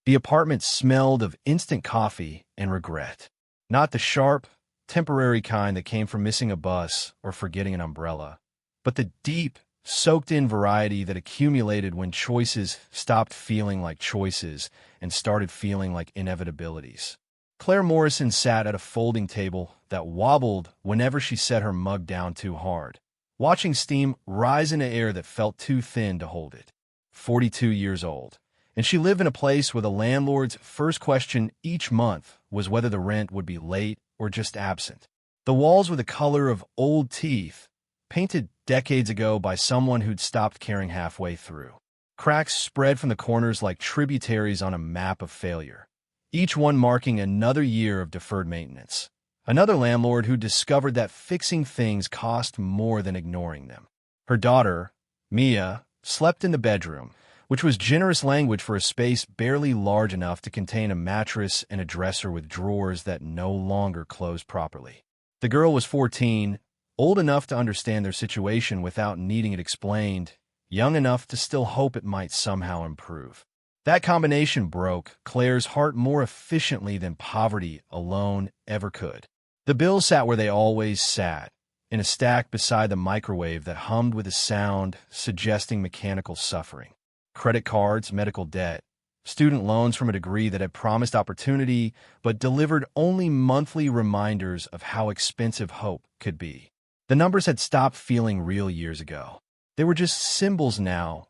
The apartment smelled of instant coffee and regret. Not the sharp, temporary kind that came from missing a bus or forgetting an umbrella, but the deep, soaked-in variety that accumulated when choices stopped feeling like choices and started feeling like inevitabilities. Claire Morrison sat at a folding table that wobbled whenever she set her mug down too hard, watching steam rise into air that felt too thin to hold it. 42 years old, and she lived in a place where the landlord's first question each month was whether the rent would be late or just absent. The walls were the color of old teeth, painted decades ago by someone who'd stopped caring halfway through. Cracks spread from the corners like tributaries on a map of failure, each one marking another year of deferred maintenance. Another landlord who discovered that fixing things cost more than ignoring them. Her daughter, Mia, slept in the bedroom, which was generous language for a space barely large enough to contain a mattress and a dresser with drawers that no longer closed properly. The girl was 14, old enough to understand their situation without needing it explained, young enough to still hope it might somehow improve. That combination broke Claire's heart more efficiently than poverty alone ever could. The bills sat where they always sat, in a stack beside the microwave that hummed with a sound suggesting mechanical suffering. Credit cards, medical debt, student loans from a degree that had promised opportunity but delivered only monthly reminders of how expensive hope could be. The numbers had stopped feeling real years ago. They were just symbols now,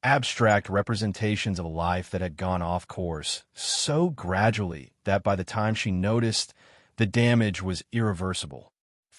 abstract representations of a life that had gone off course so gradually that by the time she noticed, the damage was irreversible.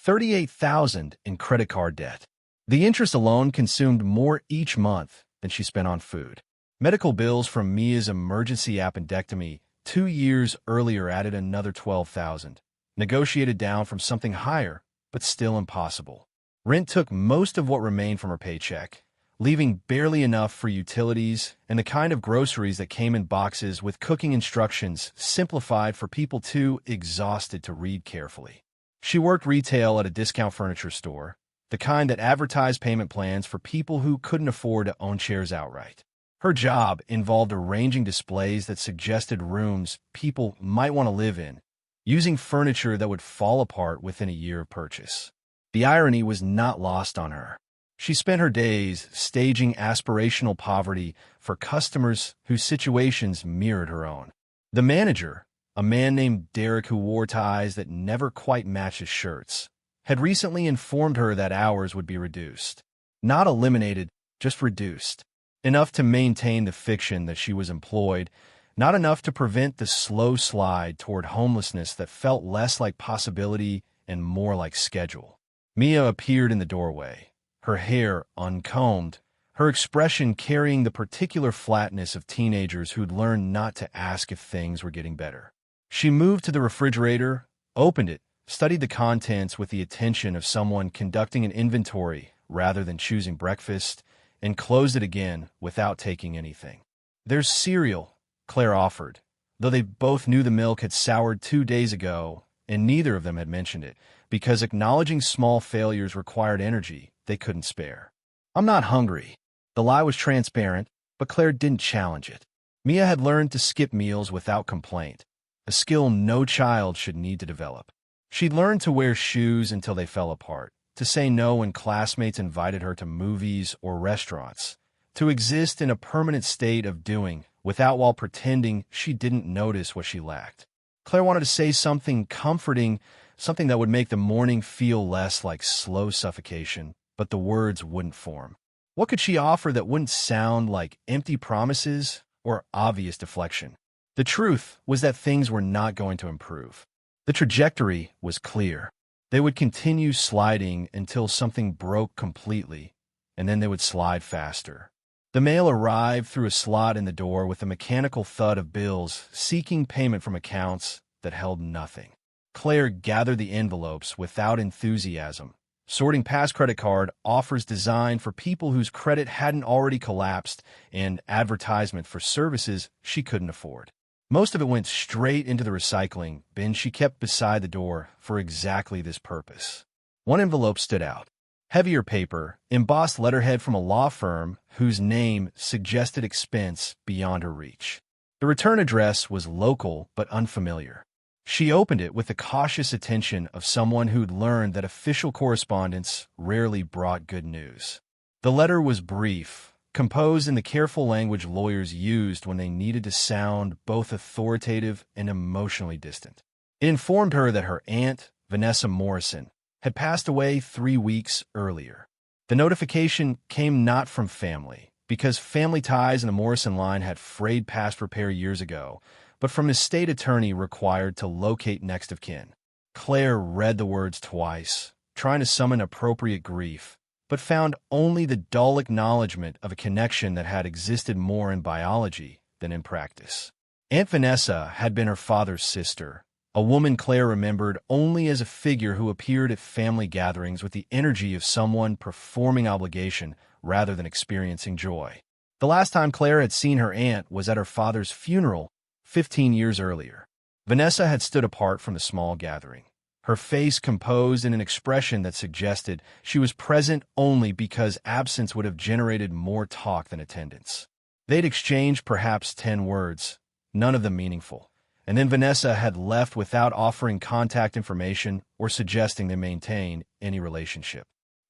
$38,000 in credit card debt. The interest alone consumed more each month than she spent on food. Medical bills from Mia's emergency appendectomy 2 years earlier added another $12,000, negotiated down from something higher, but still impossible. Rent took most of what remained from her paycheck, leaving barely enough for utilities and the kind of groceries that came in boxes with cooking instructions simplified for people too exhausted to read carefully. She worked retail at a discount furniture store, the kind that advertised payment plans for people who couldn't afford to own chairs outright. Her job involved arranging displays that suggested rooms people might want to live in, using furniture that would fall apart within a year of purchase. The irony was not lost on her. She spent her days staging aspirational poverty for customers whose situations mirrored her own. The manager, a man named Derek who wore ties that never quite matched his shirts, had recently informed her that hours would be reduced. Not eliminated, just reduced. Enough to maintain the fiction that she was employed, not enough to prevent the slow slide toward homelessness that felt less like possibility and more like schedule. Mia appeared in the doorway, her hair uncombed, her expression carrying the particular flatness of teenagers who'd learned not to ask if things were getting better. She moved to the refrigerator, opened it, studied the contents with the attention of someone conducting an inventory rather than choosing breakfast, and closed it again without taking anything. "There's cereal," Claire offered, though they both knew the milk had soured 2 days ago, and neither of them had mentioned it, because acknowledging small failures required energy they couldn't spare. "I'm not hungry." The lie was transparent, but Claire didn't challenge it. Mia had learned to skip meals without complaint, a skill no child should need to develop. She'd learned to wear shoes until they fell apart, to say no when classmates invited her to movies or restaurants, to exist in a permanent state of doing without while pretending she didn't notice what she lacked. Claire wanted to say something comforting, something that would make the morning feel less like slow suffocation, but the words wouldn't form. What could she offer that wouldn't sound like empty promises or obvious deflection? The truth was that things were not going to improve. The trajectory was clear. They would continue sliding until something broke completely, and then they would slide faster. The mail arrived through a slot in the door with a mechanical thud of bills seeking payment from accounts that held nothing. Claire gathered the envelopes without enthusiasm, sorting past credit card offers designed for people whose credit hadn't already collapsed and advertisement for services she couldn't afford. Most of it went straight into the recycling bin she kept beside the door for exactly this purpose. One envelope stood out. Heavier paper, embossed letterhead from a law firm whose name suggested expense beyond her reach. The return address was local but unfamiliar. She opened it with the cautious attention of someone who'd learned that official correspondence rarely brought good news. The letter was brief, composed in the careful language lawyers used when they needed to sound both authoritative and emotionally distant. It informed her that her aunt, Vanessa Morrison, had passed away 3 weeks earlier. The notification came not from family, because family ties in the Morrison line had frayed past repair years ago, but from an estate attorney required to locate next of kin. Claire read the words twice, trying to summon appropriate grief, but found only the dull acknowledgement of a connection that had existed more in biology than in practice. Aunt Vanessa had been her father's sister, a woman Claire remembered only as a figure who appeared at family gatherings with the energy of someone performing obligation rather than experiencing joy. The last time Claire had seen her aunt was at her father's funeral 15 years earlier. Vanessa had stood apart from the small gathering, her face composed in an expression that suggested she was present only because absence would have generated more talk than attendance. They'd exchanged perhaps 10 words, none of them meaningful, and then Vanessa had left without offering contact information or suggesting they maintain any relationship.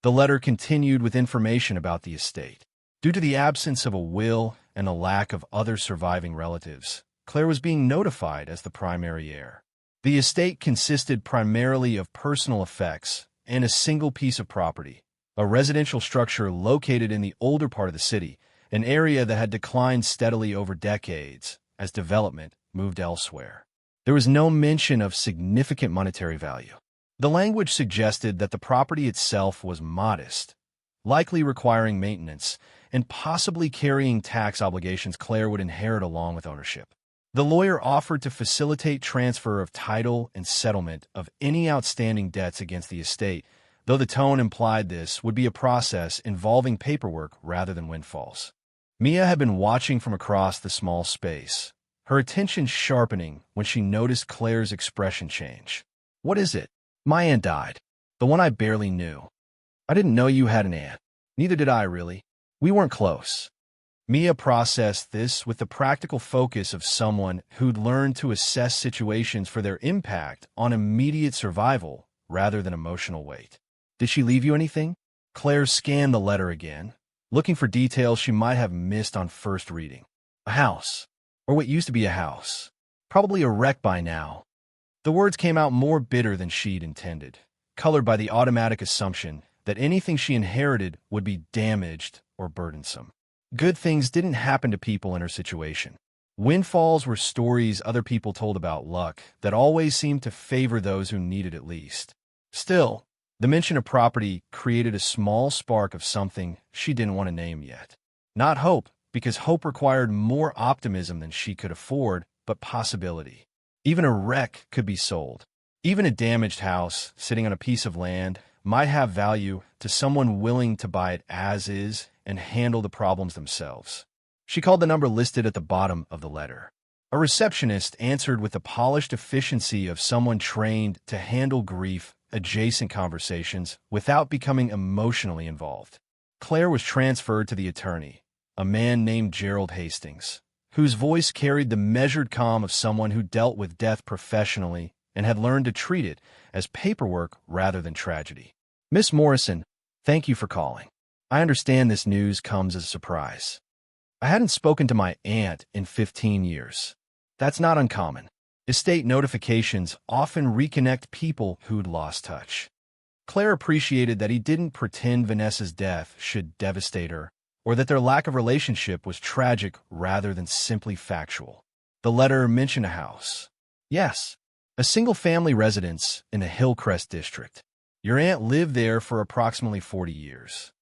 The letter continued with information about the estate. Due to the absence of a will and a lack of other surviving relatives, Claire was being notified as the primary heir. The estate consisted primarily of personal effects and a single piece of property, a residential structure located in the older part of the city, an area that had declined steadily over decades as development moved elsewhere. There was no mention of significant monetary value. The language suggested that the property itself was modest, likely requiring maintenance, and possibly carrying tax obligations Claire would inherit along with ownership. The lawyer offered to facilitate transfer of title and settlement of any outstanding debts against the estate, though the tone implied this would be a process involving paperwork rather than windfalls. Mia had been watching from across the small space, her attention sharpening when she noticed Claire's expression change. "What is it?" "My aunt died. The one I barely knew." "I didn't know you had an aunt." "Neither did I, really. We weren't close." Mia processed this with the practical focus of someone who'd learned to assess situations for their impact on immediate survival rather than emotional weight. "Did she leave you anything?" Claire scanned the letter again, looking for details she might have missed on first reading. "A house. Or what used to be a house. Probably a wreck by now." The words came out more bitter than she'd intended, colored by the automatic assumption that anything she inherited would be damaged or burdensome. Good things didn't happen to people in her situation. Windfalls were stories other people told about luck that always seemed to favor those who needed it least. Still, the mention of property created a small spark of something she didn't want to name yet. Not hope, because hope required more optimism than she could afford, but possibility. Even a wreck could be sold. Even a damaged house sitting on a piece of land might have value to someone willing to buy it as is and handle the problems themselves. She called the number listed at the bottom of the letter. A receptionist answered with the polished efficiency of someone trained to handle grief-adjacent conversations without becoming emotionally involved. Claire was transferred to the attorney, a man named Gerald Hastings, whose voice carried the measured calm of someone who dealt with death professionally and had learned to treat it as paperwork rather than tragedy. "Miss Morrison, thank you for calling. I understand this news comes as a surprise. I hadn't spoken to my aunt in 15 years. That's not uncommon. Estate notifications often reconnect people who'd lost touch." Claire appreciated that he didn't pretend Vanessa's death should devastate her, or that their lack of relationship was tragic rather than simply factual. The letter mentioned a house. "Yes, a single-family residence in the Hillcrest district. Your aunt lived there for approximately 40 years.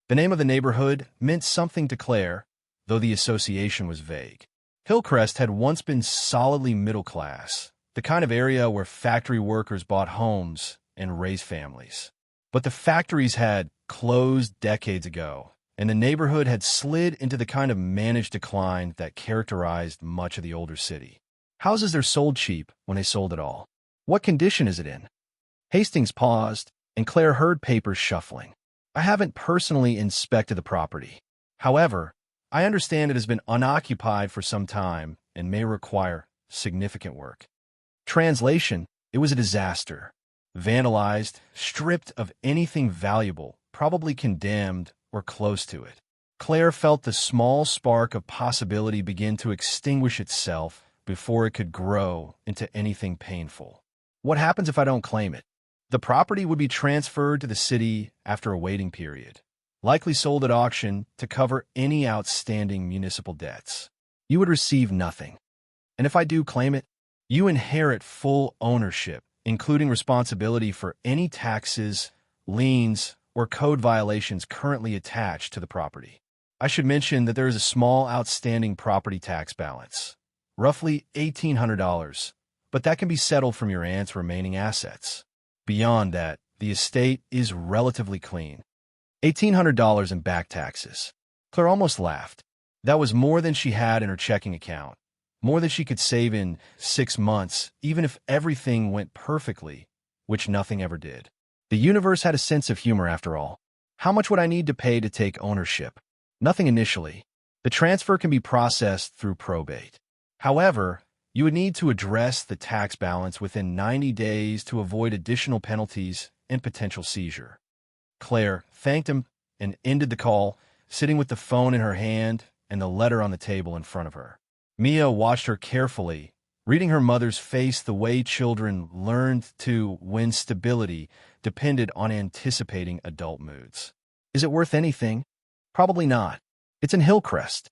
The name of the neighborhood meant something to Claire, though the association was vague. Hillcrest had once been solidly middle class, the kind of area where factory workers bought homes and raised families. But the factories had closed decades ago, and the neighborhood had slid into the kind of managed decline that characterized much of the older city. Houses are sold cheap when they sold at all. What condition is it in?" Hastings paused, and Claire heard papers shuffling. "I haven't personally inspected the property. However, I understand it has been unoccupied for some time and may require significant work. Translation: it was a disaster. Vandalized, stripped of anything valuable, probably condemned or close to it. Claire felt the small spark of possibility begin to extinguish itself before it could grow into anything painful. What happens if I don't claim it? The property would be transferred to the city after a waiting period, likely sold at auction to cover any outstanding municipal debts. You would receive nothing. And if I do claim it, you inherit full ownership, including responsibility for any taxes, liens, or code violations currently attached to the property. I should mention that there is a small outstanding property tax balance, roughly $1,800, but that can be settled from your aunt's remaining assets. Beyond that, the estate is relatively clean. $1,800 in back taxes. Claire almost laughed. That was more than she had in her checking account, more than she could save in 6 months, even if everything went perfectly, which nothing ever did. The universe had a sense of humor after all. How much would I need to pay to take ownership? Nothing initially. The transfer can be processed through probate. However, you would need to address the tax balance within 90 days to avoid additional penalties and potential seizure. Claire thanked him and ended the call, sitting with the phone in her hand and the letter on the table in front of her. Mia watched her carefully, reading her mother's face the way children learned to when stability depended on anticipating adult moods. Is it worth anything? Probably not. It's in Hillcrest.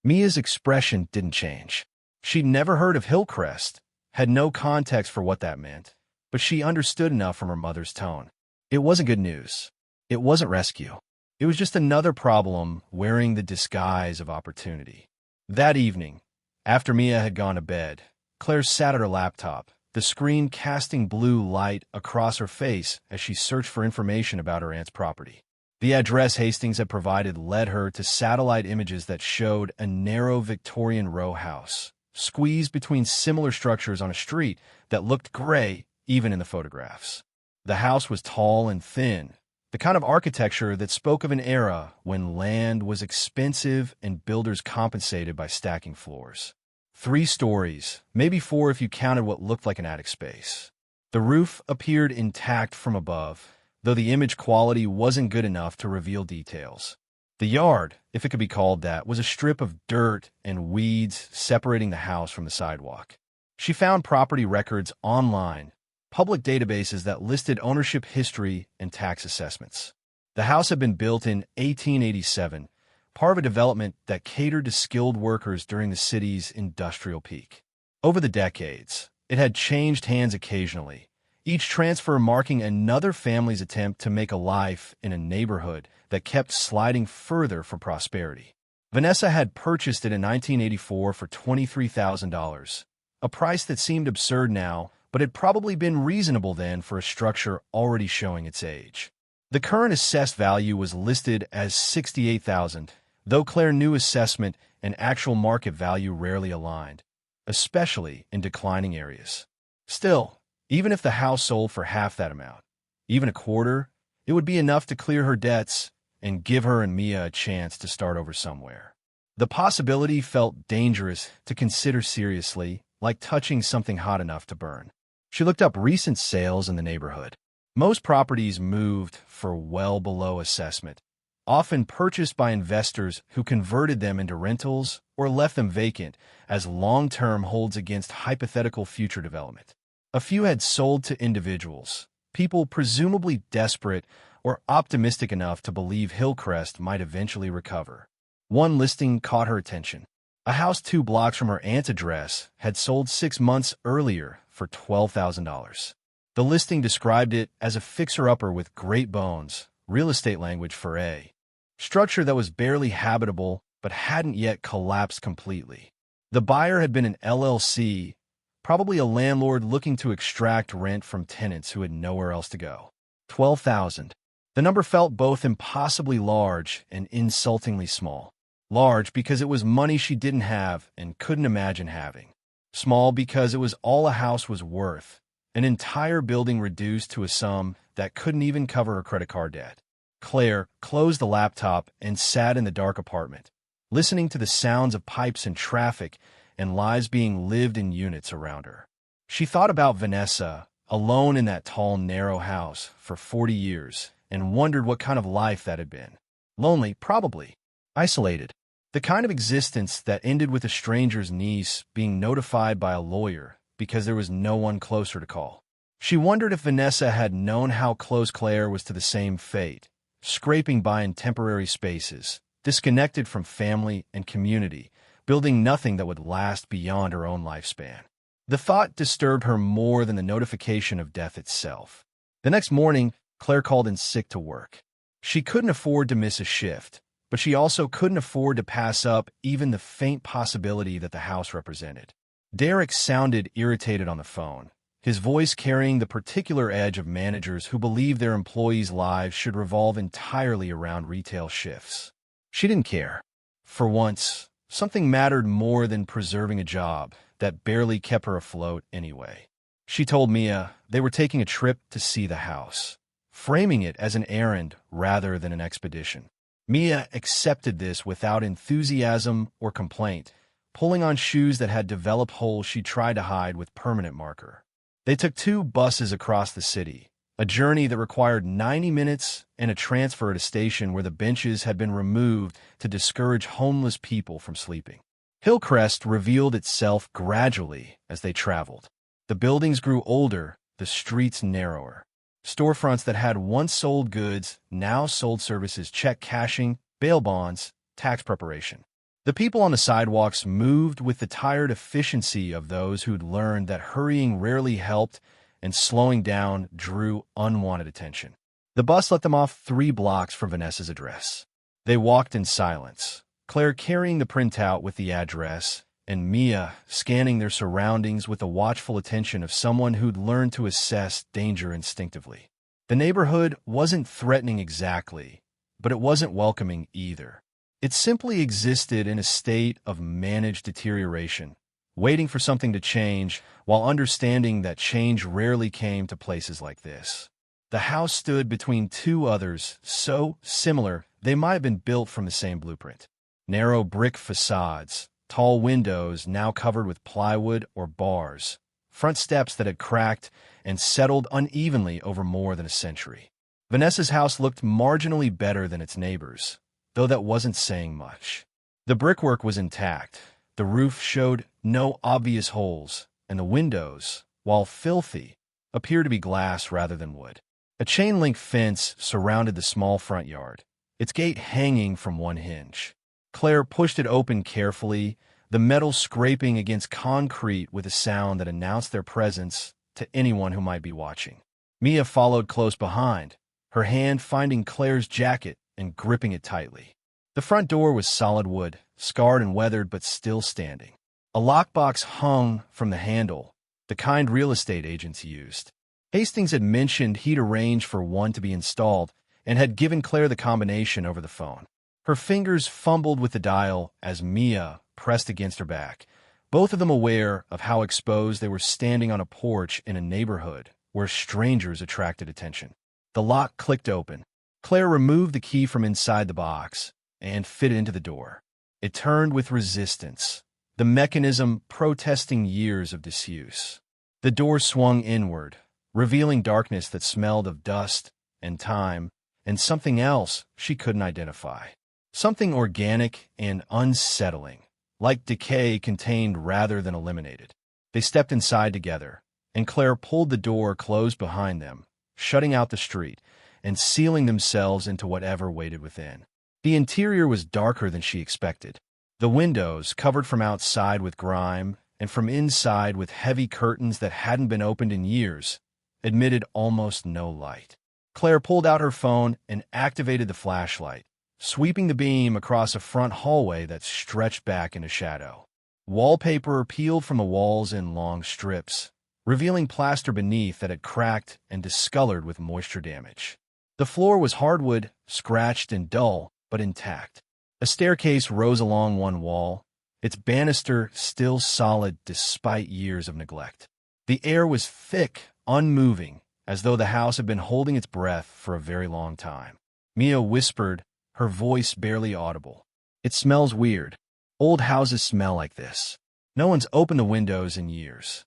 Mia's expression didn't change. She'd never heard of Hillcrest, had no context for what that meant, but she understood enough from her mother's tone. It wasn't good news. It wasn't rescue. It was just another problem wearing the disguise of opportunity. That evening, after Mia had gone to bed, Claire sat at her laptop, the screen casting blue light across her face as she searched for information about her aunt's property. The address Hastings had provided led her to satellite images that showed a narrow Victorian row house, squeezed between similar structures on a street that looked gray even in the photographs. The house was tall and thin, the kind of architecture that spoke of an era when land was expensive and builders compensated by stacking floors. 3 stories, maybe 4 if you counted what looked like an attic space. The roof appeared intact from above, though the image quality wasn't good enough to reveal details. The yard, if it could be called that, was a strip of dirt and weeds separating the house from the sidewalk. She found property records online, public databases that listed ownership history and tax assessments. The house had been built in 1887, part of a development that catered to skilled workers during the city's industrial peak. Over the decades, it had changed hands occasionally, each transfer marking another family's attempt to make a life in a neighborhood that kept sliding further from prosperity. Vanessa had purchased it in 1984 for $23,000, a price that seemed absurd now, but had probably been reasonable then for a structure already showing its age. The current assessed value was listed as $68,000, though Claire knew assessment and actual market value rarely aligned, especially in declining areas. Still, even if the house sold for half that amount, even a quarter, it would be enough to clear her debts and give her and Mia a chance to start over somewhere. The possibility felt dangerous to consider seriously, like touching something hot enough to burn. She looked up recent sales in the neighborhood. Most properties moved for well below assessment, often purchased by investors who converted them into rentals or left them vacant as long-term holds against hypothetical future development. A few had sold to individuals, people presumably desperate or optimistic enough to believe Hillcrest might eventually recover. One listing caught her attention. A house 2 blocks from her aunt's address had sold 6 months earlier for $12,000. The listing described it as a fixer-upper with great bones, real estate language for a structure that was barely habitable but hadn't yet collapsed completely. The buyer had been an LLC, probably a landlord looking to extract rent from tenants who had nowhere else to go. $12,000. The number felt both impossibly large and insultingly small. Large because it was money she didn't have and couldn't imagine having. Small because it was all a house was worth, an entire building reduced to a sum that couldn't even cover her credit card debt. Claire closed the laptop and sat in the dark apartment, listening to the sounds of pipes and traffic and lives being lived in units around her. She thought about Vanessa, alone in that tall, narrow house for 40 years, and wondered what kind of life that had been. Lonely, probably. Isolated. The kind of existence that ended with a stranger's niece being notified by a lawyer because there was no one closer to call. She wondered if Vanessa had known how close Claire was to the same fate, scraping by in temporary spaces, disconnected from family and community, building nothing that would last beyond her own lifespan. The thought disturbed her more than the notification of death itself. The next morning, Claire called in sick to work. She couldn't afford to miss a shift, but she also couldn't afford to pass up even the faint possibility that the house represented. Derek sounded irritated on the phone, his voice carrying the particular edge of managers who believe their employees' lives should revolve entirely around retail shifts. She didn't care. For once, something mattered more than preserving a job that barely kept her afloat anyway. She told Mia they were taking a trip to see the house, framing it as an errand rather than an expedition. Mia accepted this without enthusiasm or complaint, pulling on shoes that had developed holes she tried to hide with permanent marker. They took 2 buses across the city, a journey that required 90 minutes and a transfer at a station where the benches had been removed to discourage homeless people from sleeping. Hillcrest revealed itself gradually as they traveled. The buildings grew older, the streets narrower. Storefronts that had once sold goods now sold services: check cashing, bail bonds, tax preparation. The people on the sidewalks moved with the tired efficiency of those who'd learned that hurrying rarely helped and slowing down drew unwanted attention. The bus let them off 3 blocks from Vanessa's address. They walked in silence, Claire carrying the printout with the address, and Mia scanning their surroundings with the watchful attention of someone who'd learned to assess danger instinctively. The neighborhood wasn't threatening exactly, but it wasn't welcoming either. It simply existed in a state of managed deterioration, waiting for something to change while understanding that change rarely came to places like this. The house stood between 2 others so similar they might have been built from the same blueprint. Narrow brick facades, tall windows now covered with plywood or bars, front steps that had cracked and settled unevenly over more than a century. Vanessa's house looked marginally better than its neighbors, though that wasn't saying much. The brickwork was intact, the roof showed no obvious holes, and the windows, while filthy, appeared to be glass rather than wood. A chain-link fence surrounded the small front yard, its gate hanging from one hinge. Claire pushed it open carefully, the metal scraping against concrete with a sound that announced their presence to anyone who might be watching. Mia followed close behind, her hand finding Claire's jacket and gripping it tightly. The front door was solid wood, scarred and weathered but still standing. A lockbox hung from the handle, the kind real estate agents used. Hastings had mentioned he'd arranged for one to be installed and had given Claire the combination over the phone. Her fingers fumbled with the dial as Mia pressed against her back, both of them aware of how exposed they were standing on a porch in a neighborhood where strangers attracted attention. The lock clicked open. Claire removed the key from inside the box and fit it into the door. It turned with resistance, the mechanism protesting years of disuse. The door swung inward, revealing darkness that smelled of dust and time and something else she couldn't identify. Something organic and unsettling, like decay contained rather than eliminated. They stepped inside together, and Claire pulled the door closed behind them, shutting out the street and sealing themselves into whatever waited within. The interior was darker than she expected. The windows, covered from outside with grime and from inside with heavy curtains that hadn't been opened in years, admitted almost no light. Claire pulled out her phone and activated the flashlight, sweeping the beam across a front hallway that stretched back into shadow. Wallpaper peeled from the walls in long strips, revealing plaster beneath that had cracked and discolored with moisture damage. The floor was hardwood, scratched and dull, but intact. A staircase rose along one wall, its banister still solid despite years of neglect. The air was thick, unmoving, as though the house had been holding its breath for a very long time. Mia whispered, her voice barely audible. "It smells weird. Old houses smell like this." No one's opened the windows in years.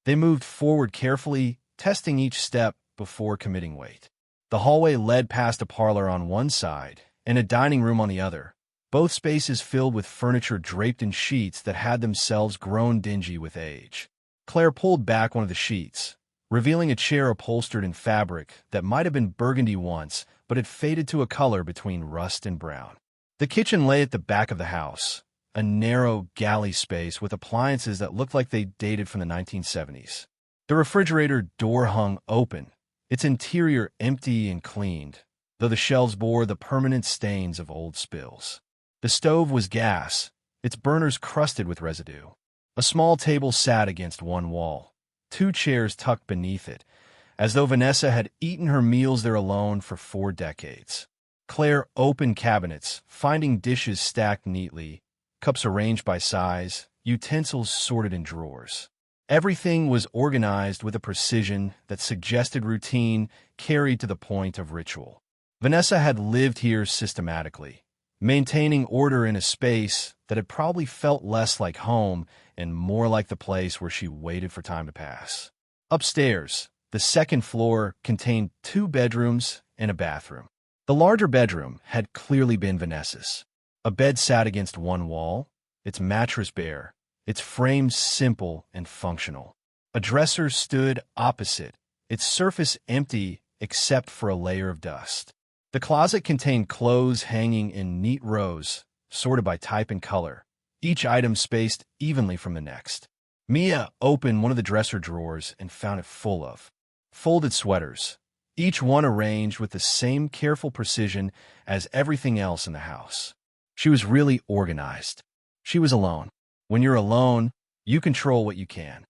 They moved forward carefully, testing each step before committing weight. The hallway led past a parlor on one side and a dining room on the other, both spaces filled with furniture draped in sheets that had themselves grown dingy with age. Claire pulled back one of the sheets, revealing a chair upholstered in fabric that might have been burgundy once, but had faded to a color between rust and brown. The kitchen lay at the back of the house, a narrow galley space with appliances that looked like they dated from the 1970s. The refrigerator door hung open, its interior empty and cleaned, though the shelves bore the permanent stains of old spills. The stove was gas, its burners crusted with residue. A small table sat against one wall, two chairs tucked beneath it, as though Vanessa had eaten her meals there alone for 4 decades. Claire opened cabinets, finding dishes stacked neatly, cups arranged by size, utensils sorted in drawers. Everything was organized with a precision that suggested routine carried to the point of ritual. Vanessa had lived here systematically, maintaining order in a space that had probably felt less like home and more like the place where she waited for time to pass. Upstairs, the second floor contained 2 bedrooms and a bathroom. The larger bedroom had clearly been Vanessa's. A bed sat against one wall, its mattress bare, its frame simple and functional. A dresser stood opposite, its surface empty except for a layer of dust. The closet contained clothes hanging in neat rows, sorted by type and color, each item spaced evenly from the next. Mia opened one of the dresser drawers and found it full of folded sweaters, each one arranged with the same careful precision as everything else in the house. She was really organized. She was alone. When you're alone, you control what you can.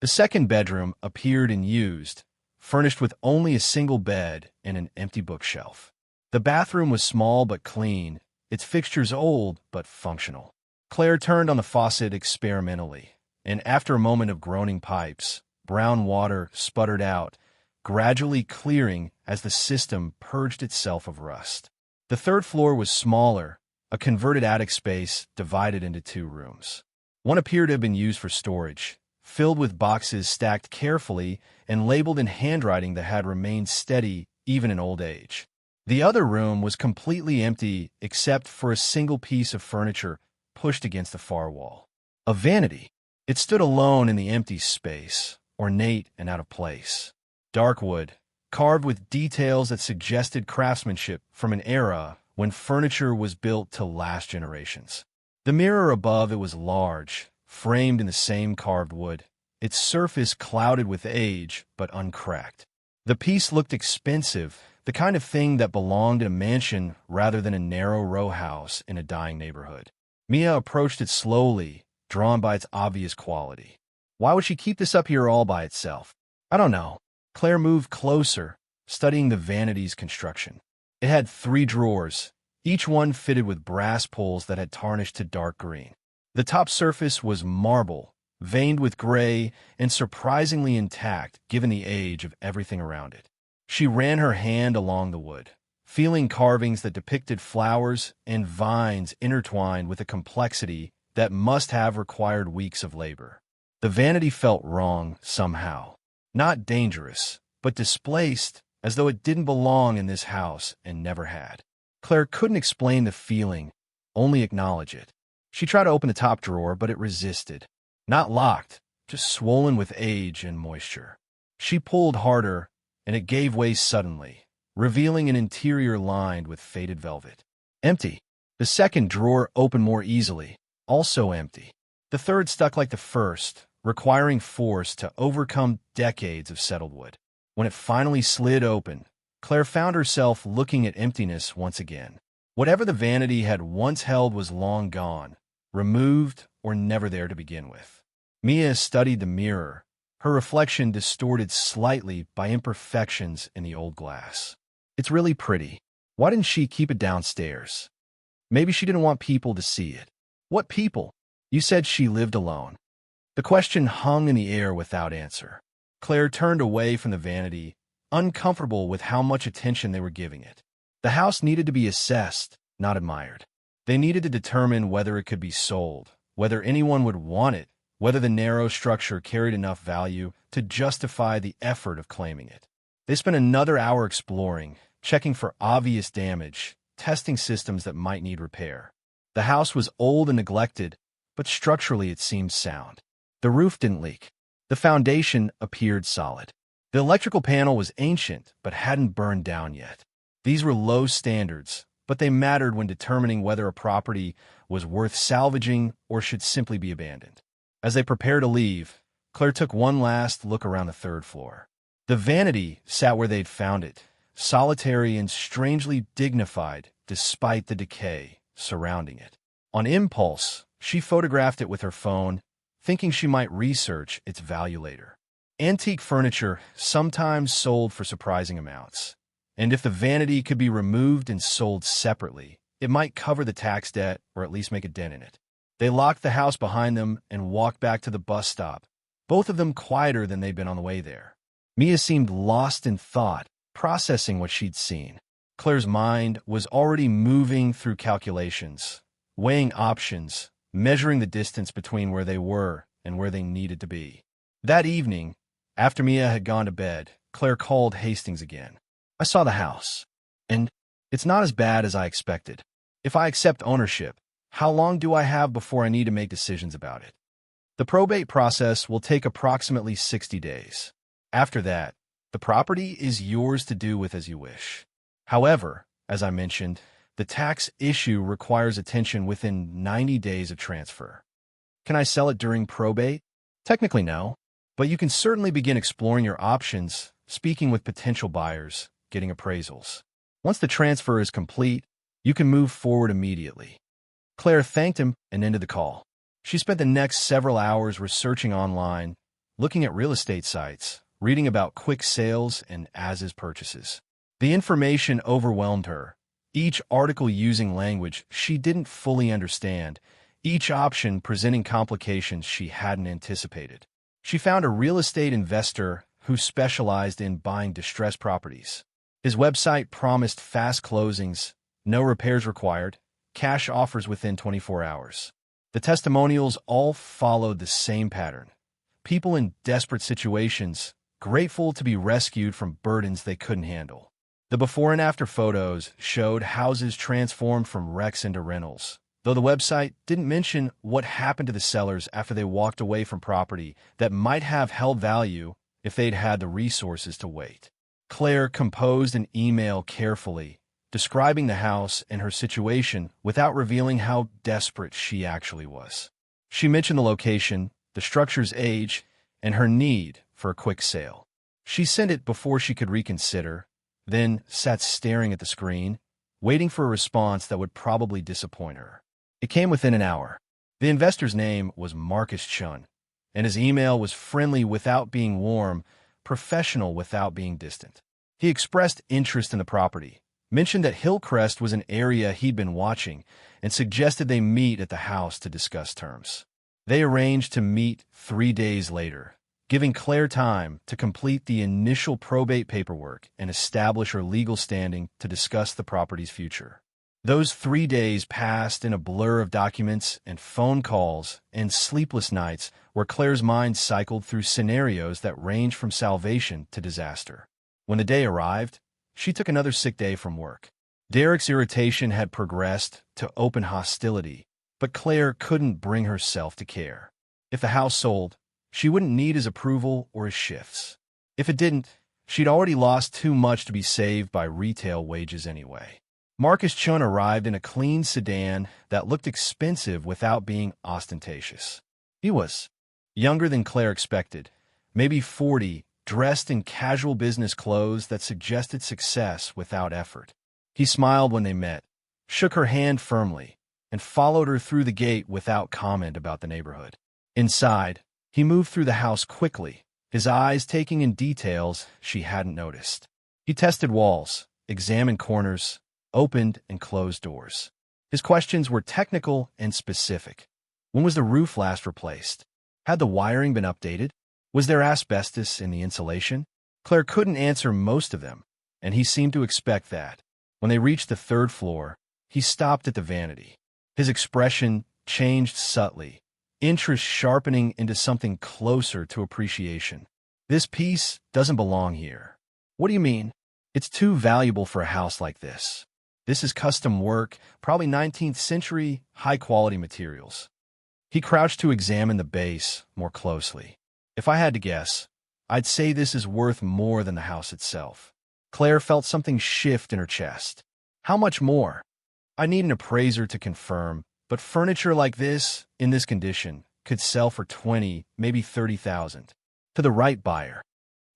The second bedroom appeared unused, furnished with only a single bed and an empty bookshelf. The bathroom was small but clean, its fixtures old but functional. Claire turned on the faucet experimentally, and after a moment of groaning pipes, brown water sputtered out, gradually clearing as the system purged itself of rust. The third floor was smaller, a converted attic space divided into 2 rooms. One appeared to have been used for storage, filled with boxes stacked carefully and labeled in handwriting that had remained steady even in old age. The other room was completely empty except for a single piece of furniture pushed against the far wall. A vanity. It stood alone in the empty space, ornate and out of place. Dark wood, carved with details that suggested craftsmanship from an era when furniture was built to last generations. The mirror above it was large, framed in the same carved wood, its surface clouded with age but uncracked. The piece looked expensive, the kind of thing that belonged in a mansion rather than a narrow row house in a dying neighborhood. Mia approached it slowly, drawn by its obvious quality. Why would she keep this up here all by itself? I don't know. Claire moved closer, studying the vanity's construction. It had 3 drawers, each one fitted with brass pulls that had tarnished to dark green. The top surface was marble, veined with gray and surprisingly intact given the age of everything around it. She ran her hand along the wood, feeling carvings that depicted flowers and vines intertwined with a complexity that must have required weeks of labor. The vanity felt wrong somehow. Not dangerous, but displaced, as though it didn't belong in this house and never had. Claire couldn't explain the feeling, only acknowledge it. She tried to open the top drawer, but it resisted. Not locked, just swollen with age and moisture. She pulled harder, and it gave way suddenly, revealing an interior lined with faded velvet. Empty. The second drawer opened more easily, also empty. The third stuck like the first, requiring force to overcome decades of settled wood. When it finally slid open, Claire found herself looking at emptiness once again. Whatever the vanity had once held was long gone, removed or never there to begin with. Mia studied the mirror, her reflection distorted slightly by imperfections in the old glass. It's really pretty. Why didn't she keep it downstairs? Maybe she didn't want people to see it. What people? You said she lived alone. The question hung in the air without answer. Claire turned away from the vanity, uncomfortable with how much attention they were giving it. The house needed to be assessed, not admired. They needed to determine whether it could be sold, whether anyone would want it, whether the narrow structure carried enough value to justify the effort of claiming it. They spent another hour exploring, checking for obvious damage, testing systems that might need repair. The house was old and neglected, but structurally it seemed sound. The roof didn't leak. The foundation appeared solid. The electrical panel was ancient, but hadn't burned down yet. These were low standards, but they mattered when determining whether a property was worth salvaging or should simply be abandoned. As they prepared to leave, Claire took one last look around the third floor. The Vanity sat where they'd found it, solitary and strangely dignified despite the decay surrounding it. On impulse, she photographed it with her phone, thinking she might research its value later. Antique furniture sometimes sold for surprising amounts, and if the Vanity could be removed and sold separately, it might cover the tax debt or at least make a dent in it. They locked the house behind them and walked back to the bus stop, both of them quieter than they'd been on the way there. Mia seemed lost in thought, processing what she'd seen. Claire's mind was already moving through calculations, weighing options, measuring the distance between where they were and where they needed to be. That evening, after Mia had gone to bed, Claire called Hastings again. "I saw the house, and it's not as bad as I expected. If I accept ownership, how long do I have before I need to make decisions about it?" "The probate process will take approximately 60 days. After that, the property is yours to do with as you wish. However, as I mentioned, the tax issue requires attention within 90 days of transfer." "Can I sell it during probate?" "Technically, no, but you can certainly begin exploring your options, speaking with potential buyers, getting appraisals. Once the transfer is complete, you can move forward immediately." Claire thanked him and ended the call. She spent the next several hours researching online, looking at real estate sites, reading about quick sales and as-is purchases. The information overwhelmed her, each article using language she didn't fully understand, each option presenting complications she hadn't anticipated. She found a real estate investor who specialized in buying distressed properties. His website promised fast closings, no repairs required, cash offers within 24 hours. The testimonials all followed the same pattern. People in desperate situations, grateful to be rescued from burdens they couldn't handle. The before and after photos showed houses transformed from wrecks into rentals, though the website didn't mention what happened to the sellers after they walked away from property that might have held value if they'd had the resources to wait. Claire composed an email carefully, describing the house and her situation without revealing how desperate she actually was. She mentioned the location, the structure's age, and her need for a quick sale. She sent it before she could reconsider, then sat staring at the screen, waiting for a response that would probably disappoint her. It came within an hour. The investor's name was Marcus Chun, and his email was friendly without being warm, professional without being distant. He expressed interest in the property, mentioned that Hillcrest was an area he'd been watching, and suggested they meet at the house to discuss terms. They arranged to meet 3 days later, giving Claire time to complete the initial probate paperwork and establish her legal standing to discuss the property's future. Those 3 days passed in a blur of documents and phone calls and sleepless nights where Claire's mind cycled through scenarios that ranged from salvation to disaster. When the day arrived, she took another sick day from work. Derek's irritation had progressed to open hostility, but Claire couldn't bring herself to care. If the house sold, she wouldn't need his approval or his shifts. If it didn't, she'd already lost too much to be saved by retail wages anyway. Marcus Chun arrived in a clean sedan that looked expensive without being ostentatious. He was younger than Claire expected, maybe 40, dressed in casual business clothes that suggested success without effort. He smiled when they met, shook her hand firmly, and followed her through the gate without comment about the neighborhood. Inside, he moved through the house quickly, his eyes taking in details she hadn't noticed. He tested walls, examined corners, opened and closed doors. His questions were technical and specific. When was the roof last replaced? Had the wiring been updated? Was there asbestos in the insulation? Claire couldn't answer most of them, and he seemed to expect that. When they reached the third floor, he stopped at the Vanity. His expression changed subtly, interest sharpening into something closer to appreciation. This piece doesn't belong here. What do you mean? It's too valuable for a house like this. This is custom work, probably 19th century, high-quality materials. He crouched to examine the base more closely. If I had to guess, I'd say this is worth more than the house itself. Claire felt something shift in her chest. How much more? I need an appraiser to confirm, but furniture like this, in this condition, could sell for 20, maybe 30,000. To the right buyer.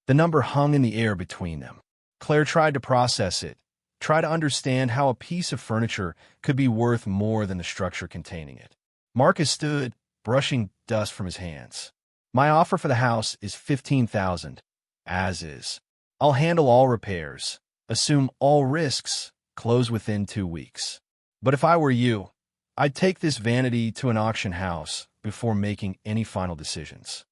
The number hung in the air between them. Claire tried to process it, try to understand how a piece of furniture could be worth more than the structure containing it. Marcus stood, brushing dust from his hands. My offer for the house is 15,000, as is. I'll handle all repairs, assume all risks, close within 2 weeks. But if I were you, I'd take this vanity to an auction house before making any final decisions.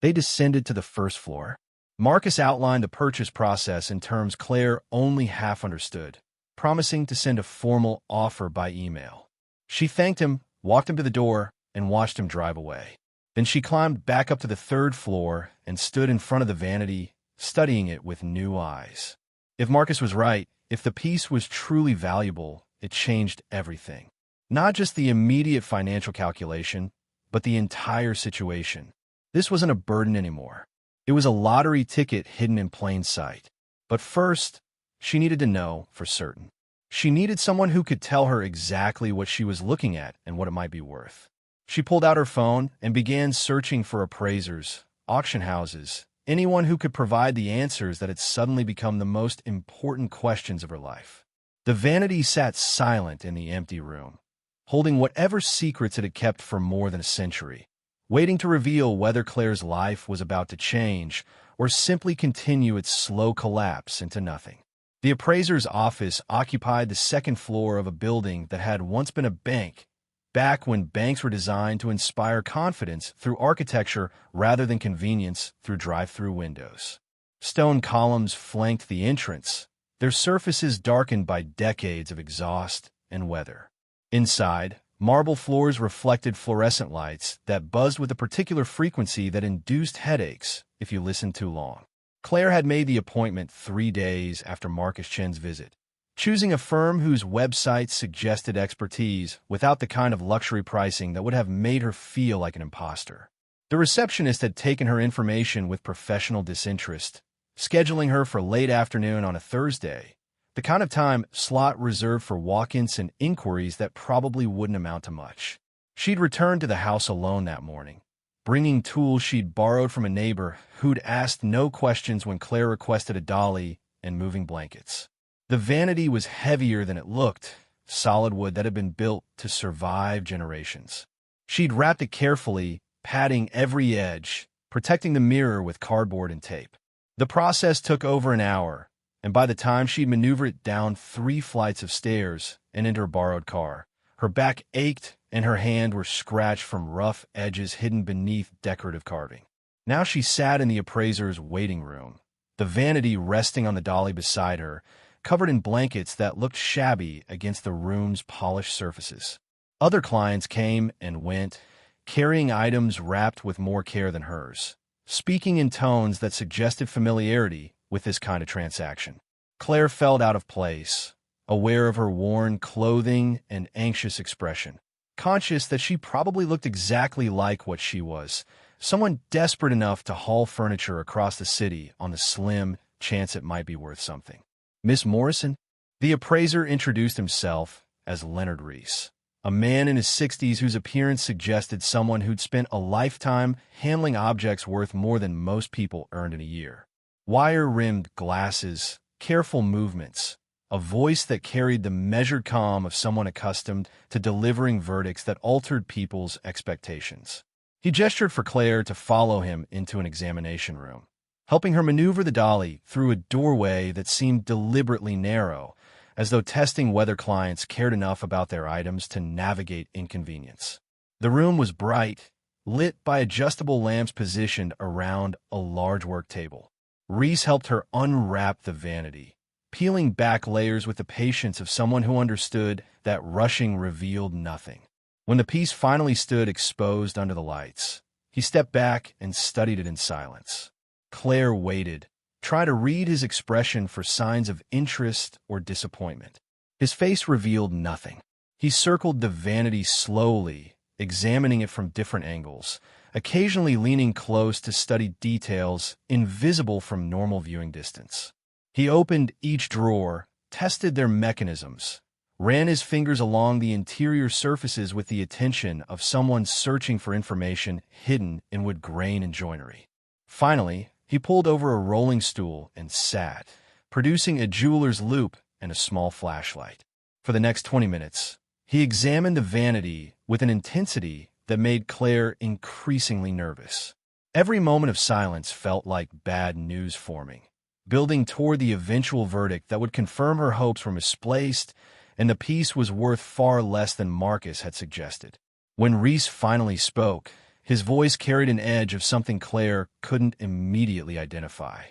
They descended to the first floor. Marcus outlined the purchase process in terms Claire only half understood, promising to send a formal offer by email. She thanked him, walked him to the door, and watched him drive away. Then she climbed back up to the third floor and stood in front of the vanity, studying it with new eyes. If Marcus was right, if the piece was truly valuable, it changed everything. Not just the immediate financial calculation, but the entire situation. This wasn't a burden anymore. It was a lottery ticket hidden in plain sight. But first, she needed to know for certain. She needed someone who could tell her exactly what she was looking at and what it might be worth. She pulled out her phone and began searching for appraisers, auction houses, anyone who could provide the answers that had suddenly become the most important questions of her life. The vanity sat silent in the empty room, holding whatever secrets it had kept for more than a century, waiting to reveal whether Claire's life was about to change or simply continue its slow collapse into nothing. The appraiser's office occupied the second floor of a building that had once been a bank, back when banks were designed to inspire confidence through architecture rather than convenience through drive-through windows. Stone columns flanked the entrance, their surfaces darkened by decades of exhaust and weather. Inside, marble floors reflected fluorescent lights that buzzed with a particular frequency that induced headaches if you listened too long. Claire had made the appointment 3 days after Marcus Chen's visit, choosing a firm whose website suggested expertise without the kind of luxury pricing that would have made her feel like an imposter. The receptionist had taken her information with professional disinterest, scheduling her for late afternoon on a Thursday, the kind of time slot reserved for walk-ins and inquiries that probably wouldn't amount to much. She'd returned to the house alone that morning, bringing tools she'd borrowed from a neighbor who'd asked no questions when Claire requested a dolly and moving blankets. The vanity was heavier than it looked, solid wood that had been built to survive generations. She'd wrapped it carefully, padding every edge, protecting the mirror with cardboard and tape. The process took over an hour, and by the time she'd maneuvered it down 3 flights of stairs and into her borrowed car, her back ached and her hand were scratched from rough edges hidden beneath decorative carving. Now she sat in the appraiser's waiting room, the vanity resting on the dolly beside her, covered in blankets that looked shabby against the room's polished surfaces. Other clients came and went, carrying items wrapped with more care than hers, speaking in tones that suggested familiarity with this kind of transaction. Claire felt out of place, aware of her worn clothing and anxious expression, conscious that she probably looked exactly like what she was, someone desperate enough to haul furniture across the city on the slim chance it might be worth something. Miss Morrison? The appraiser introduced himself as Leonard Reese, a man in his 60s whose appearance suggested someone who'd spent a lifetime handling objects worth more than most people earned in a year. Wire-rimmed glasses, careful movements, a voice that carried the measured calm of someone accustomed to delivering verdicts that altered people's expectations. He gestured for Claire to follow him into an examination room, helping her maneuver the dolly through a doorway that seemed deliberately narrow, as though testing whether clients cared enough about their items to navigate inconvenience. The room was bright, lit by adjustable lamps positioned around a large work table. Reese helped her unwrap the vanity, peeling back layers with the patience of someone who understood that rushing revealed nothing. When the piece finally stood exposed under the lights, he stepped back and studied it in silence. Claire waited, trying to read his expression for signs of interest or disappointment. His face revealed nothing. He circled the vanity slowly, examining it from different angles, occasionally leaning close to study details invisible from normal viewing distance. He opened each drawer, tested their mechanisms, ran his fingers along the interior surfaces with the attention of someone searching for information hidden in wood grain and joinery. Finally, he pulled over a rolling stool and sat, producing a jeweler's loupe and a small flashlight. For the next 20 minutes, he examined the vanity with an intensity that made Claire increasingly nervous. Every moment of silence felt like bad news forming, building toward the eventual verdict that would confirm her hopes were misplaced and the piece was worth far less than Marcus had suggested. When Reese finally spoke, his voice carried an edge of something Claire couldn't immediately identify.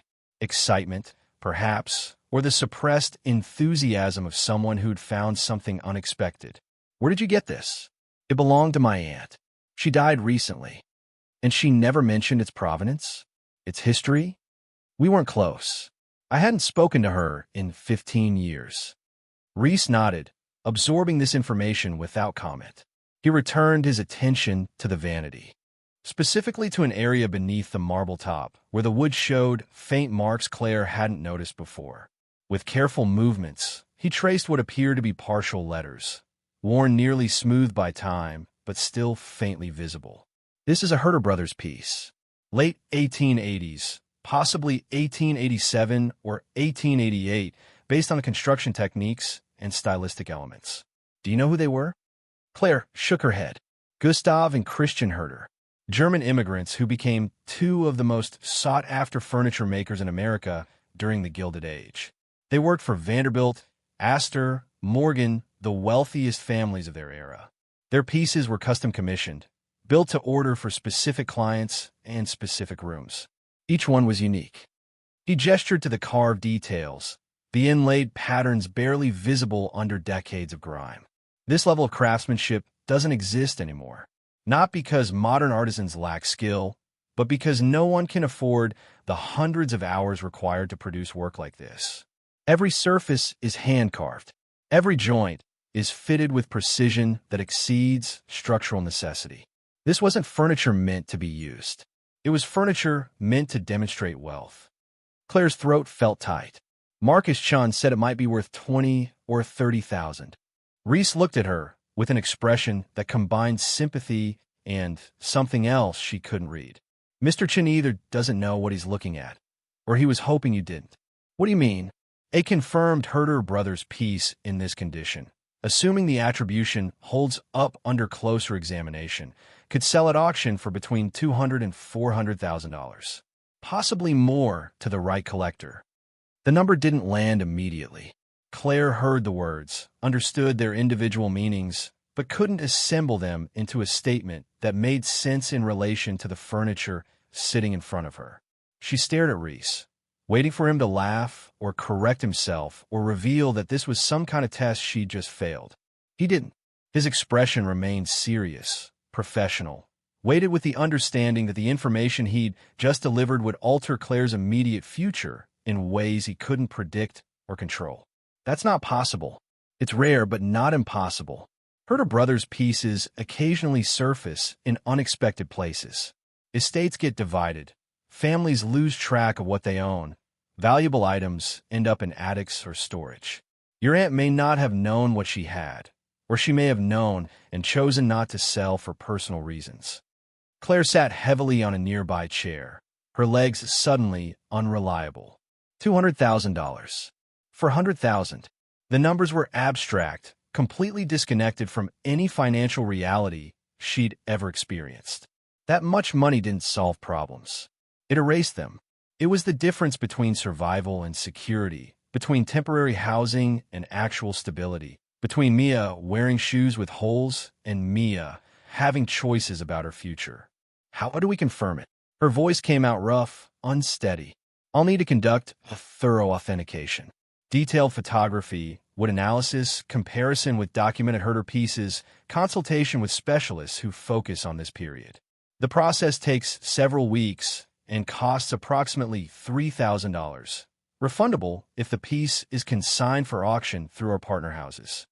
Excitement, perhaps, or the suppressed enthusiasm of someone who'd found something unexpected. "Where did you get this?" "It belonged to my aunt. She died recently." "And she never mentioned its provenance? Its history?" "We weren't close. I hadn't spoken to her in 15 years. Reese nodded, absorbing this information without comment. He returned his attention to the vanity, specifically to an area beneath the marble top, where the wood showed faint marks Claire hadn't noticed before. With careful movements, he traced what appeared to be partial letters, worn nearly smooth by time, but still faintly visible. "This is a Herder Brothers piece. Late 1880s, possibly 1887 or 1888, based on the construction techniques and stylistic elements." "Do you know who they were?" Claire shook her head. "Gustav and Christian Herder, German immigrants who became two of the most sought-after furniture makers in America during the Gilded Age. They worked for Vanderbilt, Astor, Morgan, the wealthiest families of their era. Their pieces were custom-commissioned, built to order for specific clients and specific rooms. Each one was unique." He gestured to the carved details, the inlaid patterns barely visible under decades of grime. "This level of craftsmanship doesn't exist anymore. Not because modern artisans lack skill, but because no one can afford the hundreds of hours required to produce work like this. Every surface is hand-carved. Every joint is fitted with precision that exceeds structural necessity. This wasn't furniture meant to be used. It was furniture meant to demonstrate wealth." Claire's throat felt tight. Marcus Chun said it might be worth 20 or 30,000. Reese looked at her with an expression that combined sympathy and something else she couldn't read. "Mr. Chun either doesn't know what he's looking at, or he was hoping you didn't." "What do you mean?" "A confirmed Herder Brothers piece in this condition, assuming the attribution holds up under closer examination, could sell at auction for between $200,000 and $400,000. Possibly more to the right collector." The number didn't land immediately. Claire heard the words, understood their individual meanings, but couldn't assemble them into a statement that made sense in relation to the furniture sitting in front of her. She stared at Reese, waiting for him to laugh or correct himself or reveal that this was some kind of test she'd just failed. He didn't. His expression remained serious, professional, weighted with the understanding that the information he'd just delivered would alter Claire's immediate future in ways he couldn't predict or control. "That's not possible. It's rare, but not impossible. Herder Brothers pieces occasionally surface in unexpected places. Estates get divided. Families lose track of what they own. Valuable items end up in attics or storage. Your aunt may not have known what she had, or she may have known and chosen not to sell for personal reasons." Claire sat heavily on a nearby chair, her legs suddenly unreliable. $200,000. For $100,000. The numbers were abstract, completely disconnected from any financial reality she'd ever experienced. That much money didn't solve problems. It erased them. It was the difference between survival and security, between temporary housing and actual stability, between Mia wearing shoes with holes and Mia having choices about her future. "How do we confirm it?" Her voice came out rough, unsteady. "I'll need to conduct a thorough authentication. Detailed photography, wood analysis, comparison with documented herder pieces, consultation with specialists who focus on this period. The process takes several weeks and costs approximately $3,000. Refundable if the piece is consigned for auction through our partner houses.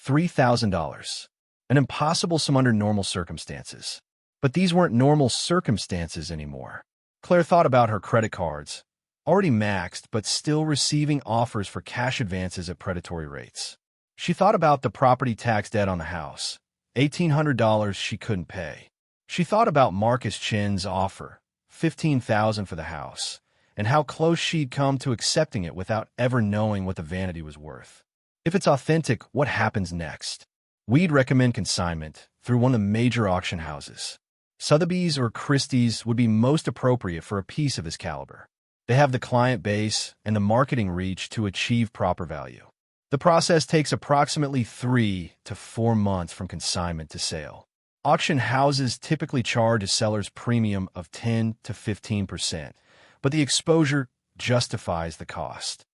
$3,000. An impossible sum under normal circumstances. But these weren't normal circumstances anymore. Claire thought about her credit cards, already maxed but still receiving offers for cash advances at predatory rates. She thought about the property tax debt on the house, $1,800 she couldn't pay. She thought about Marcus Chin's offer, $15,000 for the house, and how close she'd come to accepting it without ever knowing what the vanity was worth. If it's authentic, what happens next? We'd recommend consignment through one of the major auction houses. Sotheby's or Christie's would be most appropriate for a piece of this caliber. They have the client base and the marketing reach to achieve proper value. The process takes approximately 3 to 4 months from consignment to sale. Auction houses typically charge a seller's premium of 10 to 15%, but the exposure justifies the cost.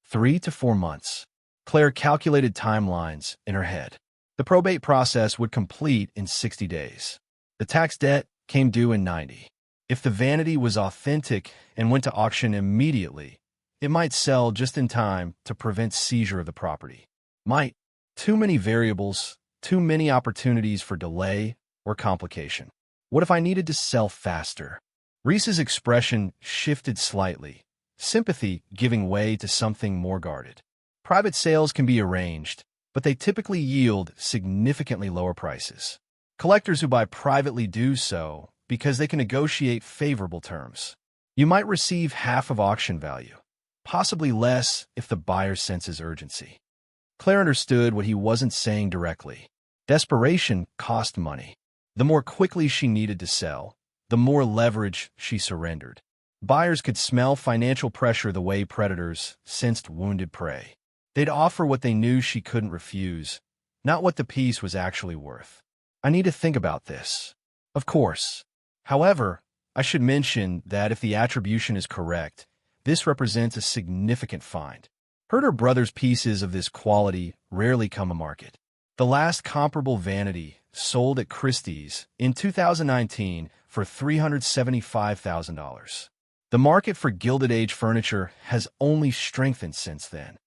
3 to 4 months. Claire calculated timelines in her head. The probate process would complete in 60 days. The tax debt came due in 90. If the vanity was authentic and went to auction immediately, it might sell just in time to prevent seizure of the property. Might. Too many variables, too many opportunities for delay or complication. What if I needed to sell faster? Reese's expression shifted slightly, sympathy giving way to something more guarded. Private sales can be arranged, but they typically yield significantly lower prices. Collectors who buy privately do so because they can negotiate favorable terms. You might receive half of auction value, possibly less if the buyer senses urgency. Claire understood what he wasn't saying directly. Desperation cost money. The more quickly she needed to sell, the more leverage she surrendered. Buyers could smell financial pressure the way predators sensed wounded prey. They'd offer what they knew she couldn't refuse, not what the piece was actually worth. I need to think about this. Of course. However, I should mention that if the attribution is correct, this represents a significant find. Herder Brothers pieces of this quality rarely come to market. The last comparable vanity sold at Christie's in 2019 for $375,000. The market for Gilded Age furniture has only strengthened since then.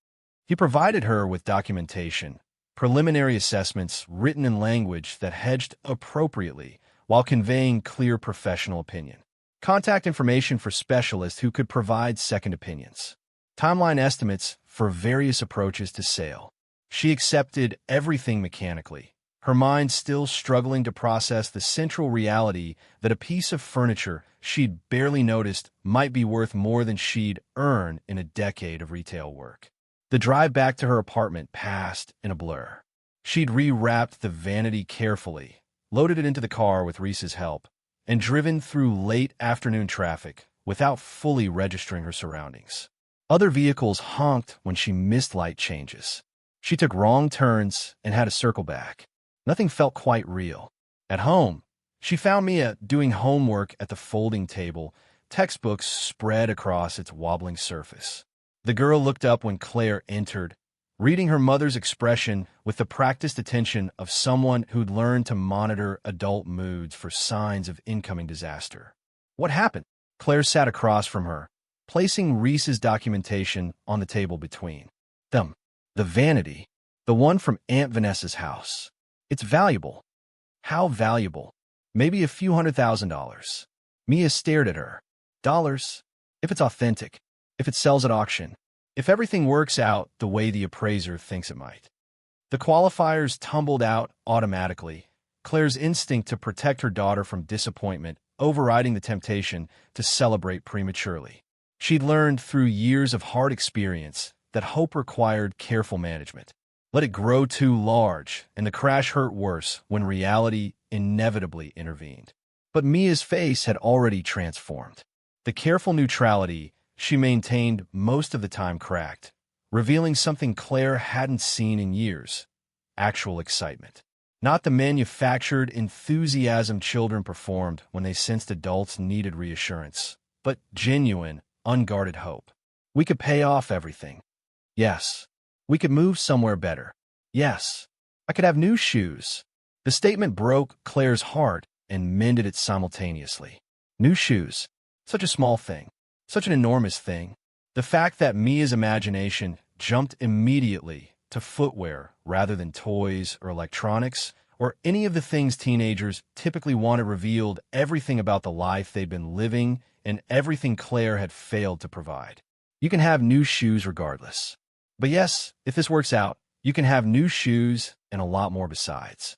He provided her with documentation, preliminary assessments written in language that hedged appropriately while conveying clear professional opinion. Contact information for specialists who could provide second opinions. Timeline estimates for various approaches to sale. She accepted everything mechanically, her mind still struggling to process the central reality that a piece of furniture she'd barely noticed might be worth more than she'd earn in a decade of retail work. The drive back to her apartment passed in a blur. She'd rewrapped the vanity carefully, loaded it into the car with Reese's help, and driven through late afternoon traffic without fully registering her surroundings. Other vehicles honked when she missed light changes. She took wrong turns and had to circle back. Nothing felt quite real. At home, she found Mia doing homework at the folding table, textbooks spread across its wobbling surface. The girl looked up when Claire entered, reading her mother's expression with the practiced attention of someone who'd learned to monitor adult moods for signs of incoming disaster. What happened? Claire sat across from her, placing Reese's documentation on the table between them. The vanity, the one from Aunt Vanessa's house. It's valuable. How valuable? Maybe a few $100,000. Mia stared at her. Dollars? If it's authentic. If it sells at auction. If everything works out the way the appraiser thinks it might. The qualifiers tumbled out automatically, Claire's instinct to protect her daughter from disappointment overriding the temptation to celebrate prematurely. She'd learned through years of hard experience that hope required careful management. Let it grow too large, and the crash hurt worse when reality inevitably intervened. But Mia's face had already transformed. The careful neutrality she maintained most of the time cracked, revealing something Claire hadn't seen in years: actual excitement. Not the manufactured enthusiasm children performed when they sensed adults needed reassurance, but genuine, unguarded hope. We could pay off everything. Yes. We could move somewhere better. Yes, I could have new shoes. The statement broke Claire's heart and mended it simultaneously. New shoes. Such a small thing. Such an enormous thing. The fact that Mia's imagination jumped immediately to footwear rather than toys or electronics or any of the things teenagers typically wanted revealed everything about the life they'd been living and everything Claire had failed to provide. You can have new shoes regardless. But yes, if this works out, you can have new shoes and a lot more besides.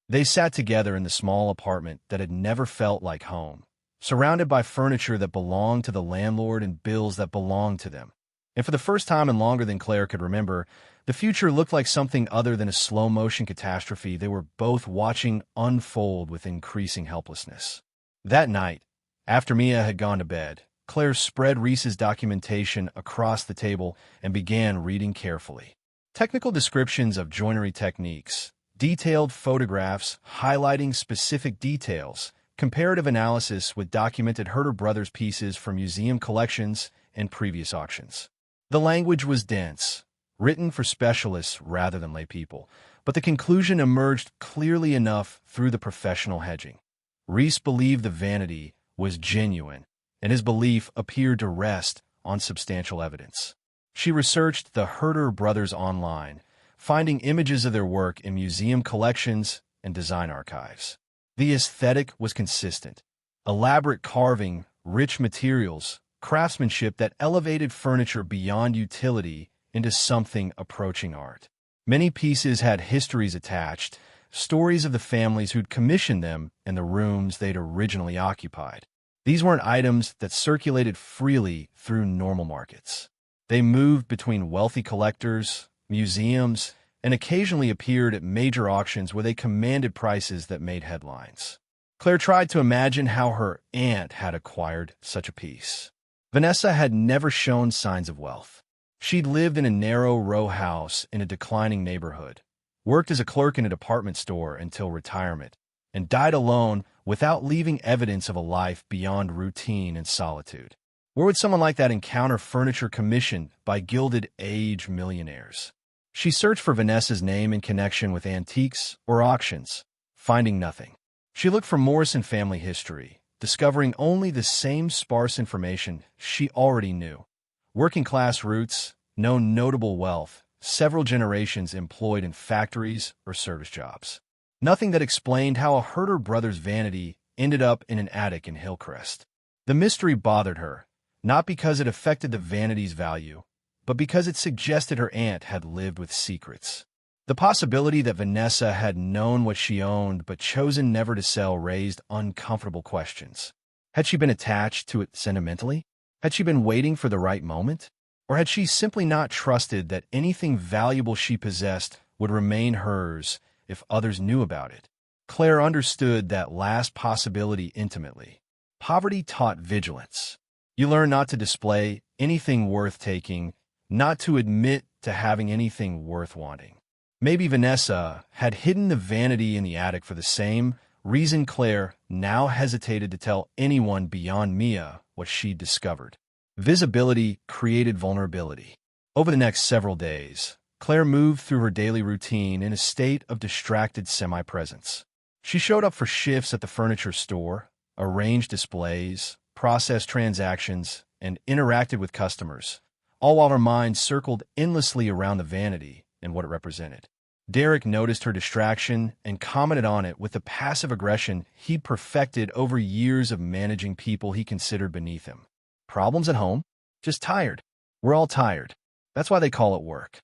They sat together in the small apartment that had never felt like home, surrounded by furniture that belonged to the landlord and bills that belonged to them. And for the first time in longer than Claire could remember, the future looked like something other than a slow-motion catastrophe they were both watching unfold with increasing helplessness. That night, after Mia had gone to bed, Claire spread Reese's documentation across the table and began reading carefully. Technical descriptions of joinery techniques, detailed photographs highlighting specific details, comparative analysis with documented Herder Brothers pieces from museum collections and previous auctions. The language was dense, written for specialists rather than laypeople, but the conclusion emerged clearly enough through the professional hedging. Reese believed the Vanity was genuine, and his belief appeared to rest on substantial evidence. She researched the Herder Brothers online, finding images of their work in museum collections and design archives. The aesthetic was consistent. Elaborate carving, rich materials, craftsmanship that elevated furniture beyond utility into something approaching art. Many pieces had histories attached, stories of the families who'd commissioned them and the rooms they'd originally occupied. These weren't items that circulated freely through normal markets. They moved between wealthy collectors, museums, and occasionally appeared at major auctions where they commanded prices that made headlines. Claire tried to imagine how her aunt had acquired such a piece. Vanessa had never shown signs of wealth. She'd lived in a narrow row house in a declining neighborhood, worked as a clerk in a department store until retirement, and died alone without leaving evidence of a life beyond routine and solitude. Where would someone like that encounter furniture commissioned by Gilded Age millionaires? She searched for Vanessa's name in connection with antiques or auctions, finding nothing. She looked for Morrison family history, discovering only the same sparse information she already knew. Working-class roots, no notable wealth, several generations employed in factories or service jobs. Nothing that explained how a Herder Brothers Vanity ended up in an attic in Hillcrest. The mystery bothered her, not because it affected the Vanity's value, but because it suggested her aunt had lived with secrets. The possibility that Vanessa had known what she owned but chosen never to sell raised uncomfortable questions. Had she been attached to it sentimentally? Had she been waiting for the right moment? Or had she simply not trusted that anything valuable she possessed would remain hers if others knew about it? Claire understood that last possibility intimately. Poverty taught vigilance. You learn not to display anything worth taking, not to admit to having anything worth wanting. Maybe Vanessa had hidden the Vanity in the attic for the same reason Claire now hesitated to tell anyone beyond Mia what she'd discovered. Visibility created vulnerability. Over the next several days, Claire moved through her daily routine in a state of distracted semi-presence. She showed up for shifts at the furniture store, arranged displays, processed transactions, and interacted with customers, all while her mind circled endlessly around the Vanity and what it represented. Derek noticed her distraction and commented on it with the passive aggression he'd perfected over years of managing people he considered beneath him. Problems at home? Just tired. We're all tired. That's why they call it work.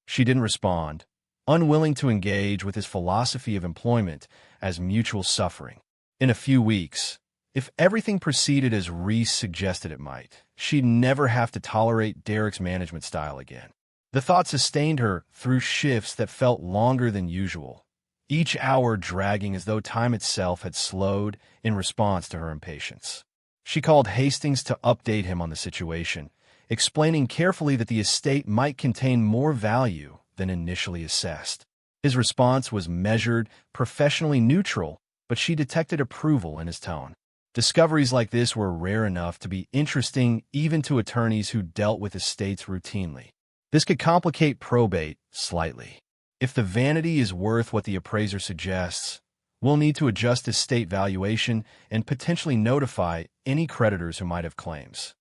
She didn't respond, unwilling to engage with his philosophy of employment as mutual suffering. In a few weeks, if everything proceeded as Reese suggested it might, she'd never have to tolerate Derek's management style again. The thought sustained her through shifts that felt longer than usual, each hour dragging as though time itself had slowed in response to her impatience. She called Hastings to update him on the situation, explaining carefully that the estate might contain more value than initially assessed. His response was measured, professionally neutral, but she detected approval in his tone. Discoveries like this were rare enough to be interesting even to attorneys who dealt with estates routinely. This could complicate probate slightly. If the vanity is worth what the appraiser suggests, we'll need to adjust estate valuation and potentially notify any creditors who might have claims.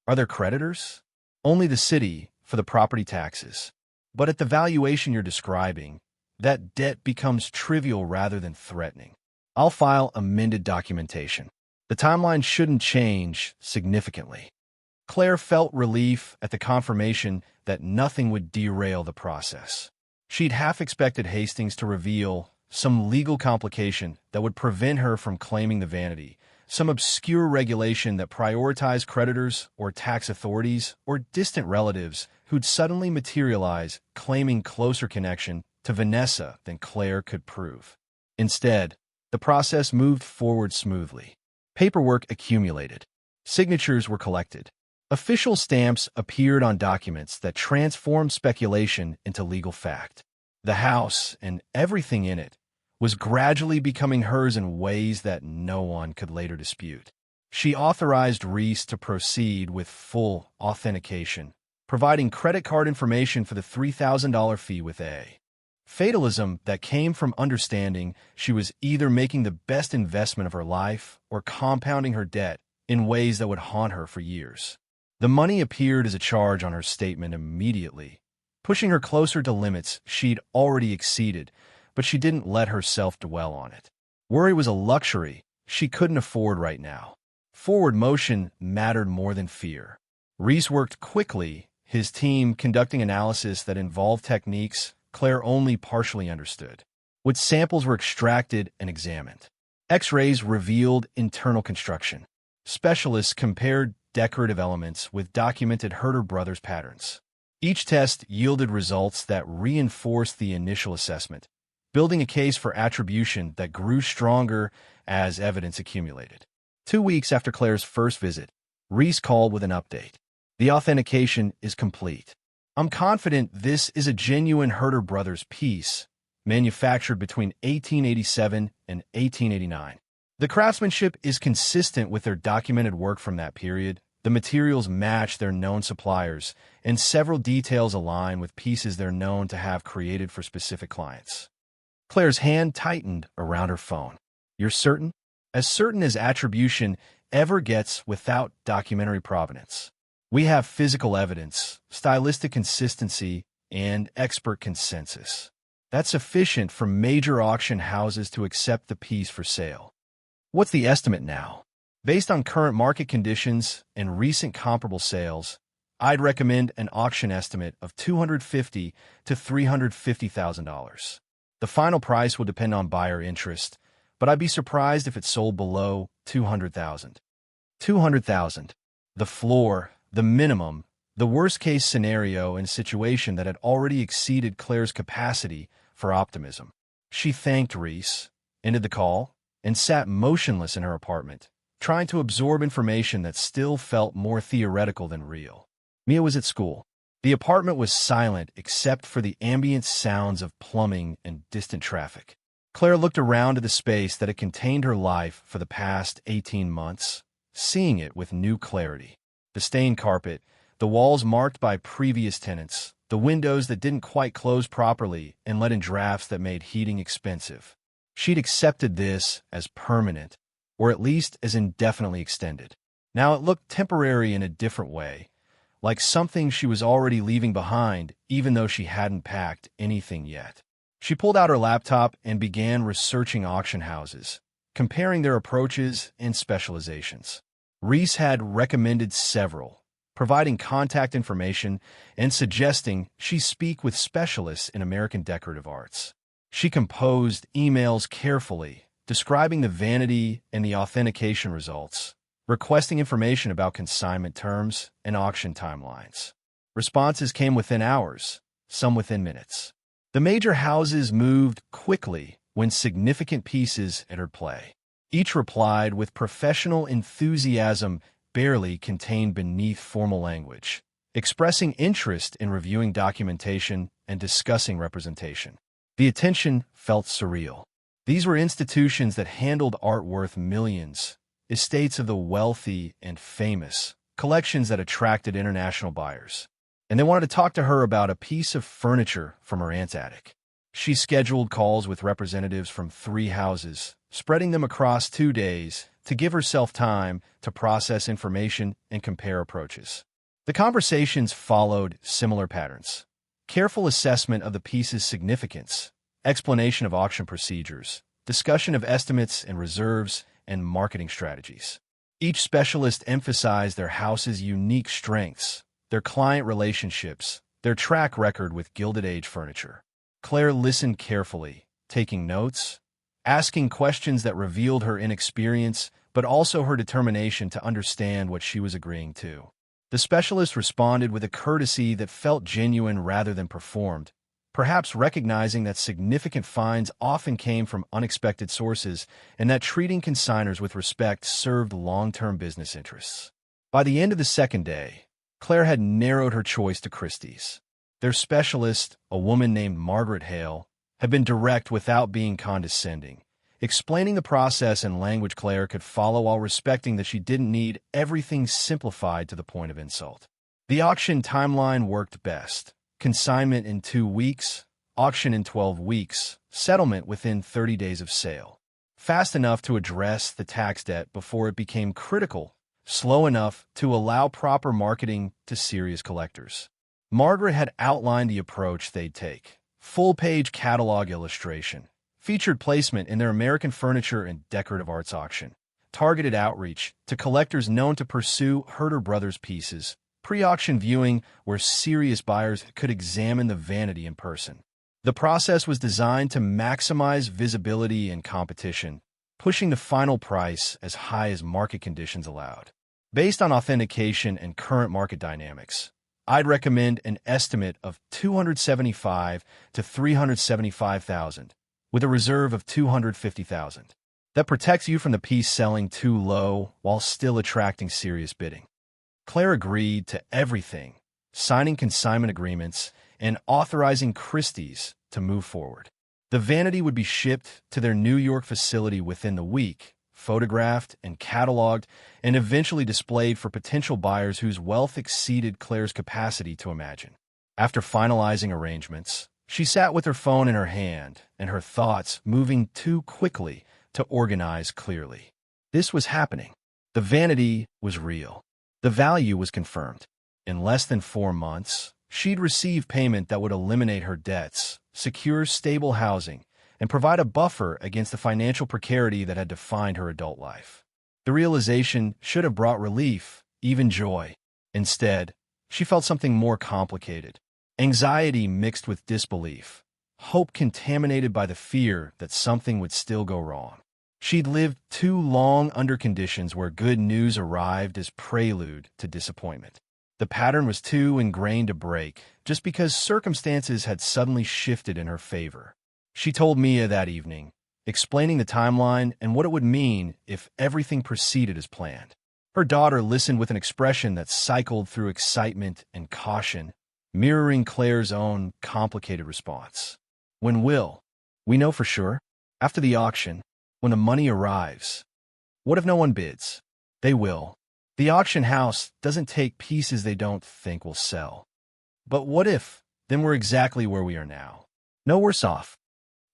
Are there creditors? Only the city for the property taxes. But at the valuation you're describing, that debt becomes trivial rather than threatening. I'll file amended documentation. The timeline shouldn't change significantly. Claire felt relief at the confirmation that nothing would derail the process. She'd half expected Hastings to reveal some legal complication that would prevent her from claiming the vanity, some obscure regulation that prioritized creditors or tax authorities or distant relatives who'd suddenly materialize, claiming closer connection to Vanessa than Claire could prove. Instead, the process moved forward smoothly. Paperwork accumulated. Signatures were collected. Official stamps appeared on documents that transformed speculation into legal fact. The house, and everything in it, was gradually becoming hers in ways that no one could later dispute. She authorized Reese to proceed with full authentication, providing credit card information for the $3,000 fee with a fatalism that came from understanding she was either making the best investment of her life or compounding her debt in ways that would haunt her for years. The money appeared as a charge on her statement immediately, pushing her closer to limits she'd already exceeded, but she didn't let herself dwell on it. Worry was a luxury she couldn't afford right now. Forward motion mattered more than fear. Reese worked quickly, his team conducting analysis that involved techniques Claire only partially understood. When samples were extracted and examined, X-rays revealed internal construction. Specialists compared decorative elements with documented Herder brothers patterns. Each test yielded results that reinforced the initial assessment, building a case for attribution that grew stronger as evidence accumulated. 2 weeks after Claire's first visit, Reese called with an update. The authentication is complete. I'm confident this is a genuine Herder brothers piece, manufactured between 1887 and 1889. The craftsmanship is consistent with their documented work from that period. The materials match their known suppliers, and several details align with pieces they're known to have created for specific clients. Claire's hand tightened around her phone. You're certain? As certain as attribution ever gets without documentary provenance. We have physical evidence, stylistic consistency, and expert consensus. That's sufficient for major auction houses to accept the piece for sale. What's the estimate now? Based on current market conditions and recent comparable sales, I'd recommend an auction estimate of $250,000 to $350,000. The final price will depend on buyer interest, but I'd be surprised if it sold below $200,000. $200,000. The floor, the minimum, the worst-case scenario in a situation that had already exceeded Claire's capacity for optimism. She thanked Reese, ended the call, and sat motionless in her apartment, trying to absorb information that still felt more theoretical than real. Mia was at school. The apartment was silent except for the ambient sounds of plumbing and distant traffic. Claire looked around at the space that had contained her life for the past 18 months, seeing it with new clarity. The stained carpet, the walls marked by previous tenants, the windows that didn't quite close properly and let in drafts that made heating expensive. She'd accepted this as permanent, or at least as indefinitely extended. Now it looked temporary in a different way, like something she was already leaving behind, even though she hadn't packed anything yet. She pulled out her laptop and began researching auction houses, comparing their approaches and specializations. Reese had recommended several, providing contact information and suggesting she speak with specialists in American decorative arts. She composed emails carefully, describing the vanity and the authentication results, requesting information about consignment terms and auction timelines. Responses came within hours, some within minutes. The major houses moved quickly when significant pieces entered play. Each replied with professional enthusiasm barely contained beneath formal language, expressing interest in reviewing documentation and discussing representation. The attention felt surreal. These were institutions that handled art worth millions, estates of the wealthy and famous, collections that attracted international buyers. and they wanted to talk to her about a piece of furniture from her aunt's attic. She scheduled calls with representatives from 3 houses, spreading them across 2 days to give herself time to process information and compare approaches. The conversations followed similar patterns: careful assessment of the piece's significance, explanation of auction procedures, discussion of estimates and reserves, and marketing strategies. Each specialist emphasized their house's unique strengths, their client relationships, their track record with Gilded Age furniture. Claire listened carefully, taking notes, asking questions that revealed her inexperience, but also her determination to understand what she was agreeing to. The specialist responded with a courtesy that felt genuine rather than performed, perhaps recognizing that significant finds often came from unexpected sources and that treating consignors with respect served long-term business interests. By the end of the second day, Claire had narrowed her choice to Christie's. Their specialist, a woman named Margaret Hale, had been direct without being condescending, explaining the process in language Claire could follow while respecting that she didn't need everything simplified to the point of insult. The auction timeline worked best: consignment in 2 weeks, auction in 12 weeks, settlement within 30 days of sale. Fast enough to address the tax debt before it became critical, slow enough to allow proper marketing to serious collectors. Margaret had outlined the approach they'd take: full-page catalog illustration, featured placement in their American Furniture and Decorative Arts auction, targeted outreach to collectors known to pursue Herter Brothers pieces, pre-auction viewing where serious buyers could examine the Vanity in person. The process was designed to maximize visibility and competition, pushing the final price as high as market conditions allowed. Based on authentication and current market dynamics, I'd recommend an estimate of $275,000 to $375,000, with a reserve of $250,000. That protects you from the piece selling too low while still attracting serious bidding. Claire agreed to everything, signing consignment agreements and authorizing Christie's to move forward. The Vanity would be shipped to their New York facility within the week, photographed and cataloged, and eventually displayed for potential buyers whose wealth exceeded Claire's capacity to imagine. After finalizing arrangements, she sat with her phone in her hand and her thoughts moving too quickly to organize clearly. This was happening. The Vanity was real. The value was confirmed. In less than 4 months, she'd receive payment that would eliminate her debts, secure stable housing, and provide a buffer against the financial precarity that had defined her adult life. The realization should have brought relief, even joy. Instead, she felt something more complicated: anxiety mixed with disbelief, hope contaminated by the fear that something would still go wrong. She'd lived too long under conditions where good news arrived as prelude to disappointment. The pattern was too ingrained to break, just because circumstances had suddenly shifted in her favor. She told Mia that evening, explaining the timeline and what it would mean if everything proceeded as planned. Her daughter listened with an expression that cycled through excitement and caution, mirroring Claire's own complicated response. When will we know for sure? After the auction, when the money arrives. What if no one bids? They will. The auction house doesn't take pieces they don't think will sell. But what if? Then we're exactly where we are now. No worse off.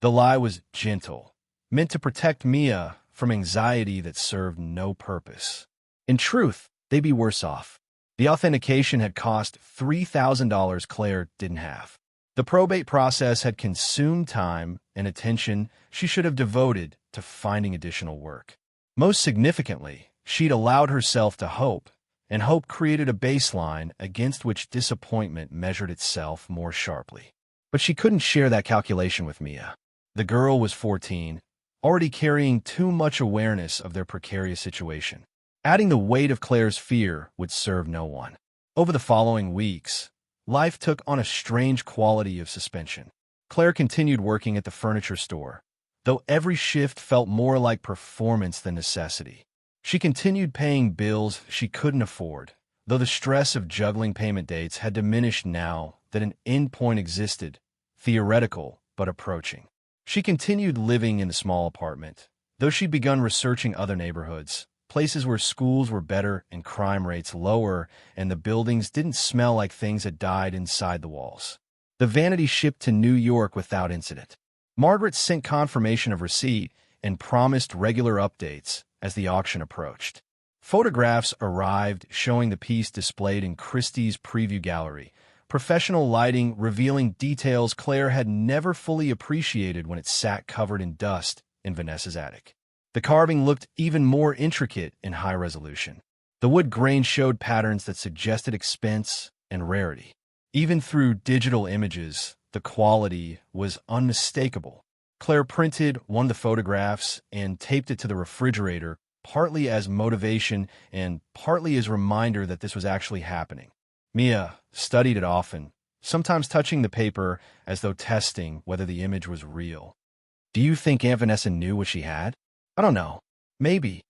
The lie was gentle, meant to protect Mia from anxiety that served no purpose. In truth, they'd be worse off. The authentication had cost $3,000 Claire didn't have. The probate process had consumed time and attention she should have devoted to finding additional work. Most significantly, she'd allowed herself to hope, and hope created a baseline against which disappointment measured itself more sharply. But she couldn't share that calculation with Mia. The girl was 14, already carrying too much awareness of their precarious situation. Adding the weight of Claire's fear would serve no one. Over the following weeks, life took on a strange quality of suspension. Claire continued working at the furniture store, though every shift felt more like performance than necessity. She continued paying bills she couldn't afford, though the stress of juggling payment dates had diminished now that an endpoint existed, theoretical but approaching. She continued living in the small apartment, though she'd begun researching other neighborhoods, places where schools were better and crime rates lower, and the buildings didn't smell like things had died inside the walls. The Vanity shipped to New York without incident. Margaret sent confirmation of receipt and promised regular updates as the auction approached. Photographs arrived showing the piece displayed in Christie's preview gallery, professional lighting revealing details Claire had never fully appreciated when it sat covered in dust in Vanessa's attic. The carving looked even more intricate in high resolution. The wood grain showed patterns that suggested expense and rarity. Even through digital images, the quality was unmistakable. Claire printed one of the photographs and taped it to the refrigerator, partly as motivation and partly as a reminder that this was actually happening. Mia studied it often, sometimes touching the paper as though testing whether the image was real. Do you think Aunt Vanessa knew what she had? I don't know. Maybe.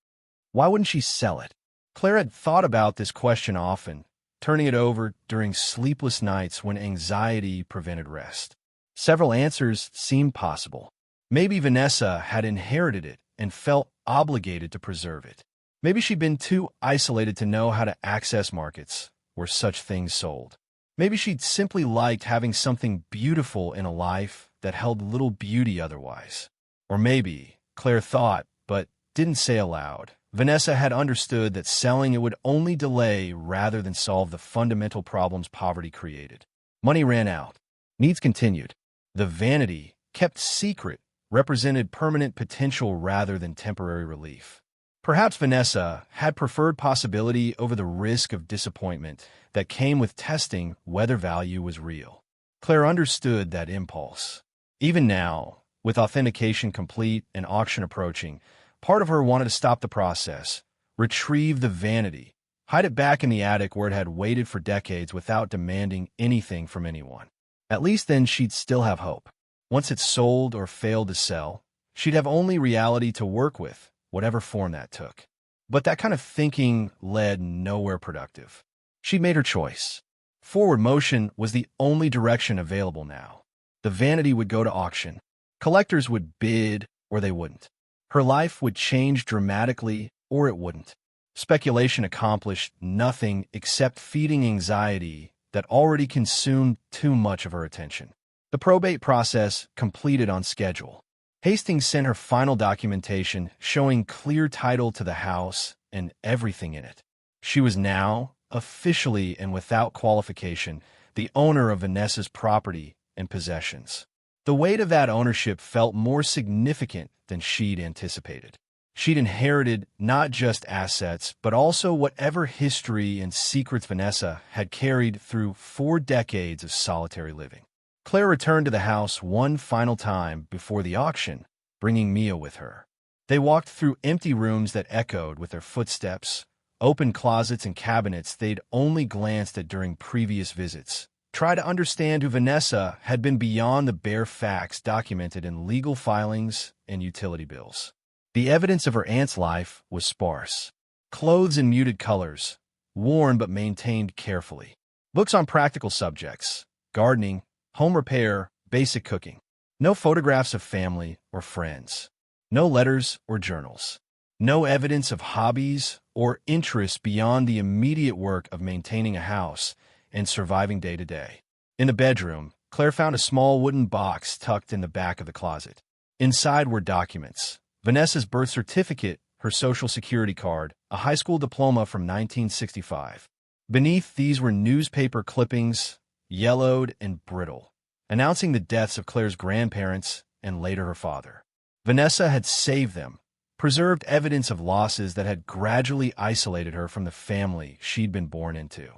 Why wouldn't she sell it? Claire had thought about this question often, turning it over during sleepless nights when anxiety prevented rest. Several answers seemed possible. Maybe Vanessa had inherited it and felt obligated to preserve it. Maybe she'd been too isolated to know how to access markets where such things sold. Maybe she'd simply liked having something beautiful in a life that held little beauty otherwise. Or maybe, Claire thought, but didn't say aloud, Vanessa had understood that selling it would only delay rather than solve the fundamental problems poverty created. Money ran out. Needs continued. The Vanity, kept secret, represented permanent potential rather than temporary relief. Perhaps Vanessa had preferred possibility over the risk of disappointment that came with testing whether value was real. Claire understood that impulse. Even now, with authentication complete and auction approaching, part of her wanted to stop the process, retrieve the Vanity, hide it back in the attic where it had waited for decades without demanding anything from anyone. At least then she'd still have hope. Once it sold or failed to sell, she'd have only reality to work with, whatever form that took. But that kind of thinking led nowhere productive. She'd made her choice. Forward motion was the only direction available now. The Vanity would go to auction. Collectors would bid or they wouldn't. Her life would change dramatically or it wouldn't. Speculation accomplished nothing except feeding anxiety that already consumed too much of her attention. The probate process completed on schedule. Hastings sent her final documentation showing clear title to the house and everything in it. She was now, officially and without qualification, the owner of Vanessa's property and possessions. The weight of that ownership felt more significant than she'd anticipated. She'd inherited not just assets, but also whatever history and secrets Vanessa had carried through 4 decades of solitary living. Claire returned to the house one final time before the auction, bringing Mia with her. They walked through empty rooms that echoed with their footsteps, open closets and cabinets they'd only glanced at during previous visits. Try to understand who Vanessa had been beyond the bare facts documented in legal filings and utility bills. The evidence of her aunt's life was sparse. Clothes in muted colors, worn but maintained carefully. Books on practical subjects, gardening, home repair, basic cooking. No photographs of family or friends. No letters or journals. No evidence of hobbies or interests beyond the immediate work of maintaining a house and surviving day to day. In the bedroom, Claire found a small wooden box tucked in the back of the closet. Inside were documents: Vanessa's birth certificate, her social security card, a high school diploma from 1965. Beneath these were newspaper clippings, yellowed and brittle, announcing the deaths of Claire's grandparents and later her father. Vanessa had saved them, preserved evidence of losses that had gradually isolated her from the family she'd been born into.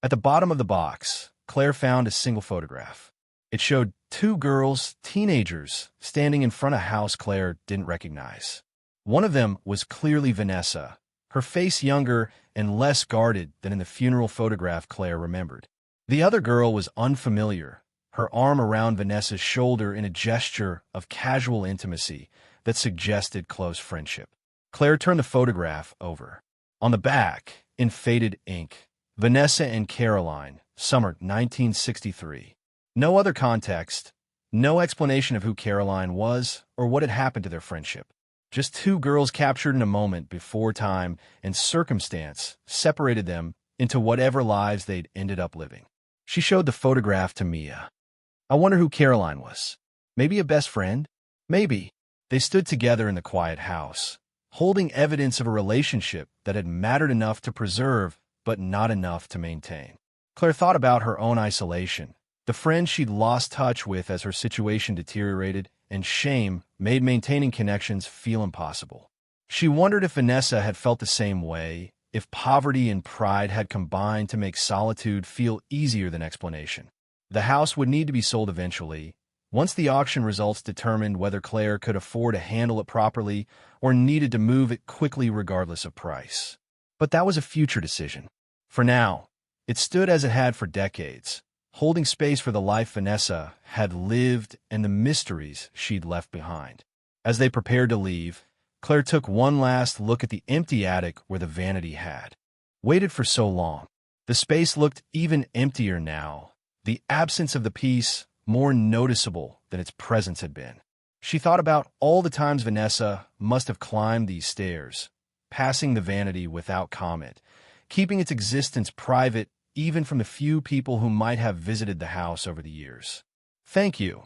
At the bottom of the box, Claire found a single photograph. It showed 2 girls, teenagers, standing in front of a house Claire didn't recognize. One of them was clearly Vanessa, her face younger and less guarded than in the funeral photograph Claire remembered. The other girl was unfamiliar, her arm around Vanessa's shoulder in a gesture of casual intimacy that suggested close friendship. Claire turned the photograph over. On the back, in faded ink, Vanessa and Caroline, summer 1963. No other context, no explanation of who Caroline was or what had happened to their friendship. Just two girls captured in a moment before time and circumstance separated them into whatever lives they'd ended up living. She showed the photograph to Mia. I wonder who Caroline was. Maybe a best friend? Maybe. They stood together in the quiet house, holding evidence of a relationship that had mattered enough to preserve, but not enough to maintain. Claire thought about her own isolation, the friends she'd lost touch with as her situation deteriorated, and shame made maintaining connections feel impossible. She wondered if Vanessa had felt the same way, if poverty and pride had combined to make solitude feel easier than explanation. The house would need to be sold eventually, once the auction results determined whether Claire could afford to handle it properly or needed to move it quickly regardless of price. But that was a future decision. For now, it stood as it had for decades, holding space for the life Vanessa had lived and the mysteries she'd left behind. As they prepared to leave, Claire took one last look at the empty attic where the Vanity had waited for so long. The space looked even emptier now, the absence of the piece more noticeable than its presence had been. She thought about all the times Vanessa must have climbed these stairs, passing the Vanity without comment, keeping its existence private even from the few people who might have visited the house over the years. "Thank you,"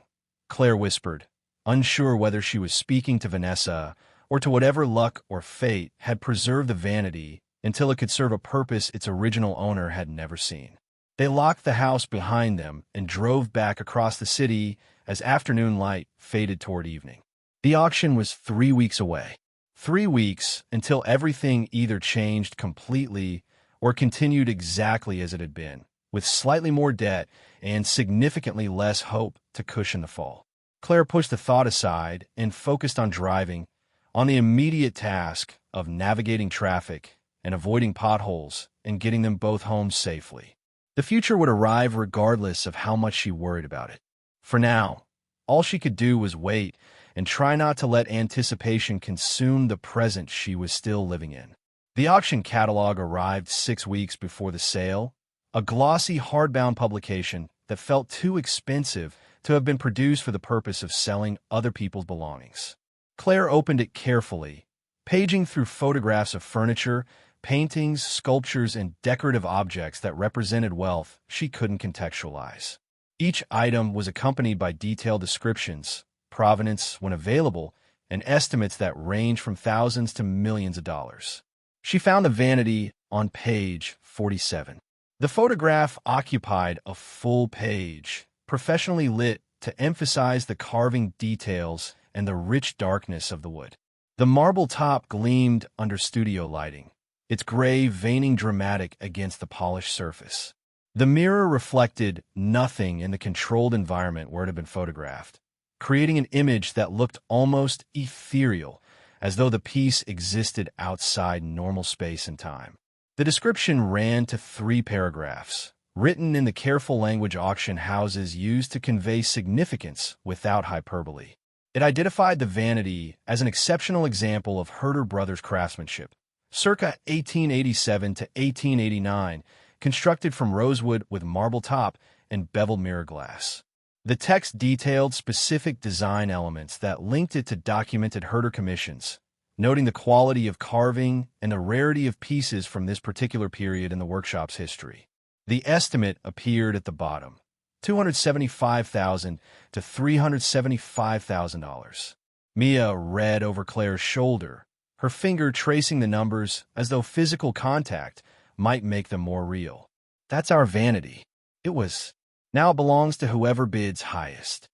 Claire whispered, unsure whether she was speaking to Vanessa or to whatever luck or fate had preserved the Vanity until it could serve a purpose its original owner had never seen. They locked the house behind them and drove back across the city as afternoon light faded toward evening. The auction was 3 weeks away. 3 weeks until everything either changed completely or continued exactly as it had been, with slightly more debt and significantly less hope to cushion the fall. Claire pushed the thought aside and focused on driving, on the immediate task of navigating traffic and avoiding potholes and getting them both home safely. The future would arrive regardless of how much she worried about it. For now, all she could do was wait and try not to let anticipation consume the present she was still living in. The auction catalog arrived 6 weeks before the sale, a glossy hardbound publication that felt too expensive to have been produced for the purpose of selling other people's belongings. Claire opened it carefully, paging through photographs of furniture, paintings, sculptures, and decorative objects that represented wealth she couldn't contextualize. Each item was accompanied by detailed descriptions, provenance when available, and estimates that range from thousands to millions of dollars. She found the Vanity on page 47. The photograph occupied a full page, professionally lit to emphasize the carving details and the rich darkness of the wood. The marble top gleamed under studio lighting, its gray veining dramatic against the polished surface. The mirror reflected nothing in the controlled environment where it had been photographed, creating an image that looked almost ethereal, as though the piece existed outside normal space and time. The description ran to 3 paragraphs, written in the careful language auction houses used to convey significance without hyperbole. It identified the Vanity as an exceptional example of Herder Brothers craftsmanship, circa 1887 to 1889, constructed from rosewood with marble top and beveled mirror glass. The text detailed specific design elements that linked it to documented Herder commissions, noting the quality of carving and the rarity of pieces from this particular period in the workshop's history. The estimate appeared at the bottom, $275,000 to $375,000. Mia read over Claire's shoulder, her finger tracing the numbers as though physical contact might make them more real. "That's our Vanity. It was. Now it belongs to whoever bids highest."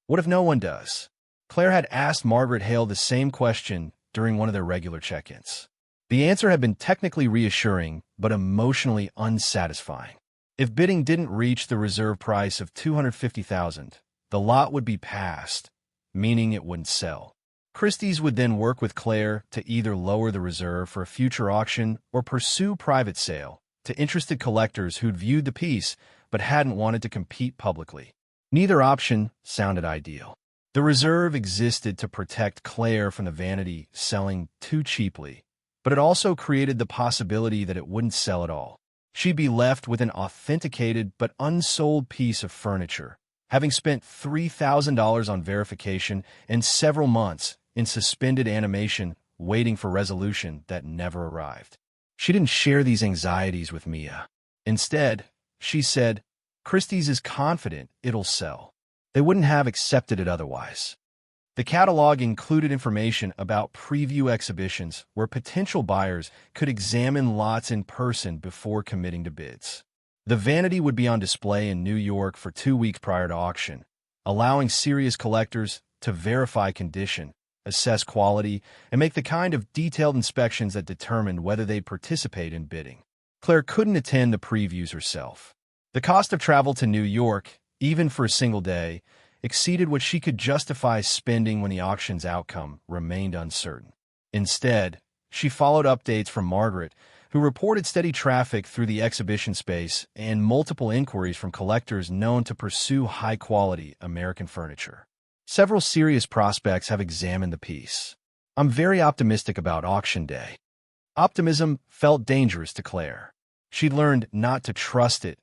What if no one does? Claire had asked Margaret Hale the same question during one of their regular check-ins. The answer had been technically reassuring, but emotionally unsatisfying. If bidding didn't reach the reserve price of $250,000, the lot would be passed, meaning it wouldn't sell. Christie's would then work with Claire to either lower the reserve for a future auction or pursue private sale to interested collectors who'd viewed the piece but hadn't wanted to compete publicly. Neither option sounded ideal. The reserve existed to protect Claire from the Vanity selling too cheaply, but it also created the possibility that it wouldn't sell at all. She'd be left with an authenticated but unsold piece of furniture, having spent $3,000 on verification and several months in suspended animation, waiting for resolution that never arrived. She didn't share these anxieties with Mia. Instead, she said, "Christie's is confident it'll sell. They wouldn't have accepted it otherwise." The catalog included information about preview exhibitions where potential buyers could examine lots in person before committing to bids. The Vanity would be on display in New York for 2 weeks prior to auction, allowing serious collectors to verify condition, assess quality, and make the kind of detailed inspections that determined whether they'd participate in bidding. Claire couldn't attend the previews herself. The cost of travel to New York, even for a single day, exceeded what she could justify spending when the auction's outcome remained uncertain. Instead, she followed updates from Margaret, who reported steady traffic through the exhibition space and multiple inquiries from collectors known to pursue high-quality American furniture. Several serious prospects have examined the piece. "I'm very optimistic about auction day." Optimism felt dangerous to Claire. She'd learned not to trust it,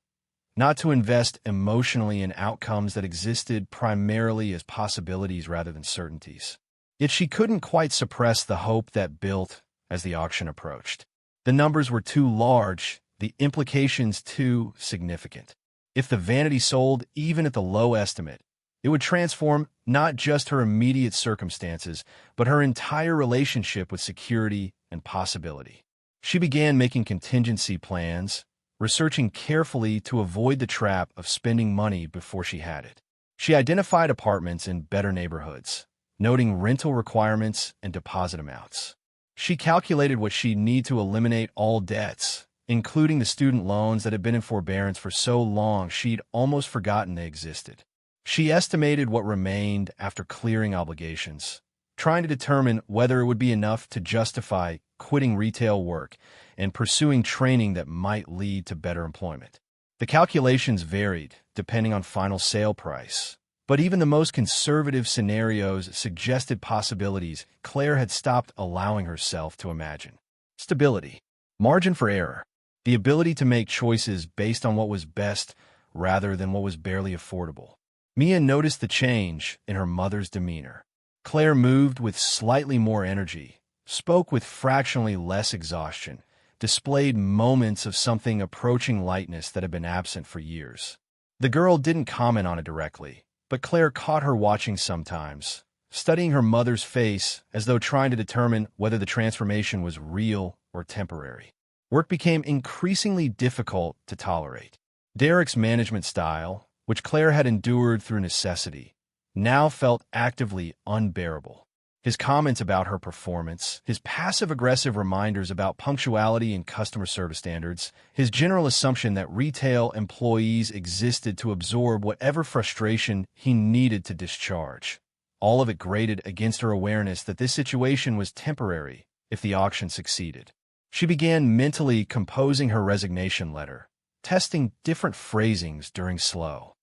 not to invest emotionally in outcomes that existed primarily as possibilities rather than certainties. Yet she couldn't quite suppress the hope that built as the auction approached. The numbers were too large, the implications too significant. If the Vanity sold even at the low estimate, it would transform not just her immediate circumstances, but her entire relationship with security and possibility. She began making contingency plans, researching carefully to avoid the trap of spending money before she had it. She identified apartments in better neighborhoods, noting rental requirements and deposit amounts. She calculated what she'd need to eliminate all debts, including the student loans that had been in forbearance for so long she'd almost forgotten they existed. She estimated what remained after clearing obligations, trying to determine whether it would be enough to justify quitting retail work and pursuing training that might lead to better employment. The calculations varied depending on final sale price, but even the most conservative scenarios suggested possibilities Claire had stopped allowing herself to imagine. Stability, margin for error, the ability to make choices based on what was best rather than what was barely affordable. Mia noticed the change in her mother's demeanor. Claire moved with slightly more energy, spoke with fractionally less exhaustion, displayed moments of something approaching lightness that had been absent for years. The girl didn't comment on it directly, but Claire caught her watching sometimes, studying her mother's face as though trying to determine whether the transformation was real or temporary. Work became increasingly difficult to tolerate. Derek's management style, which Claire had endured through necessity, now felt actively unbearable. His comments about her performance, his passive-aggressive reminders about punctuality and customer service standards, his general assumption that retail employees existed to absorb whatever frustration he needed to discharge. All of it grated against her awareness that this situation was temporary if the auction succeeded. She began mentally composing her resignation letter, testing different phrasings during slow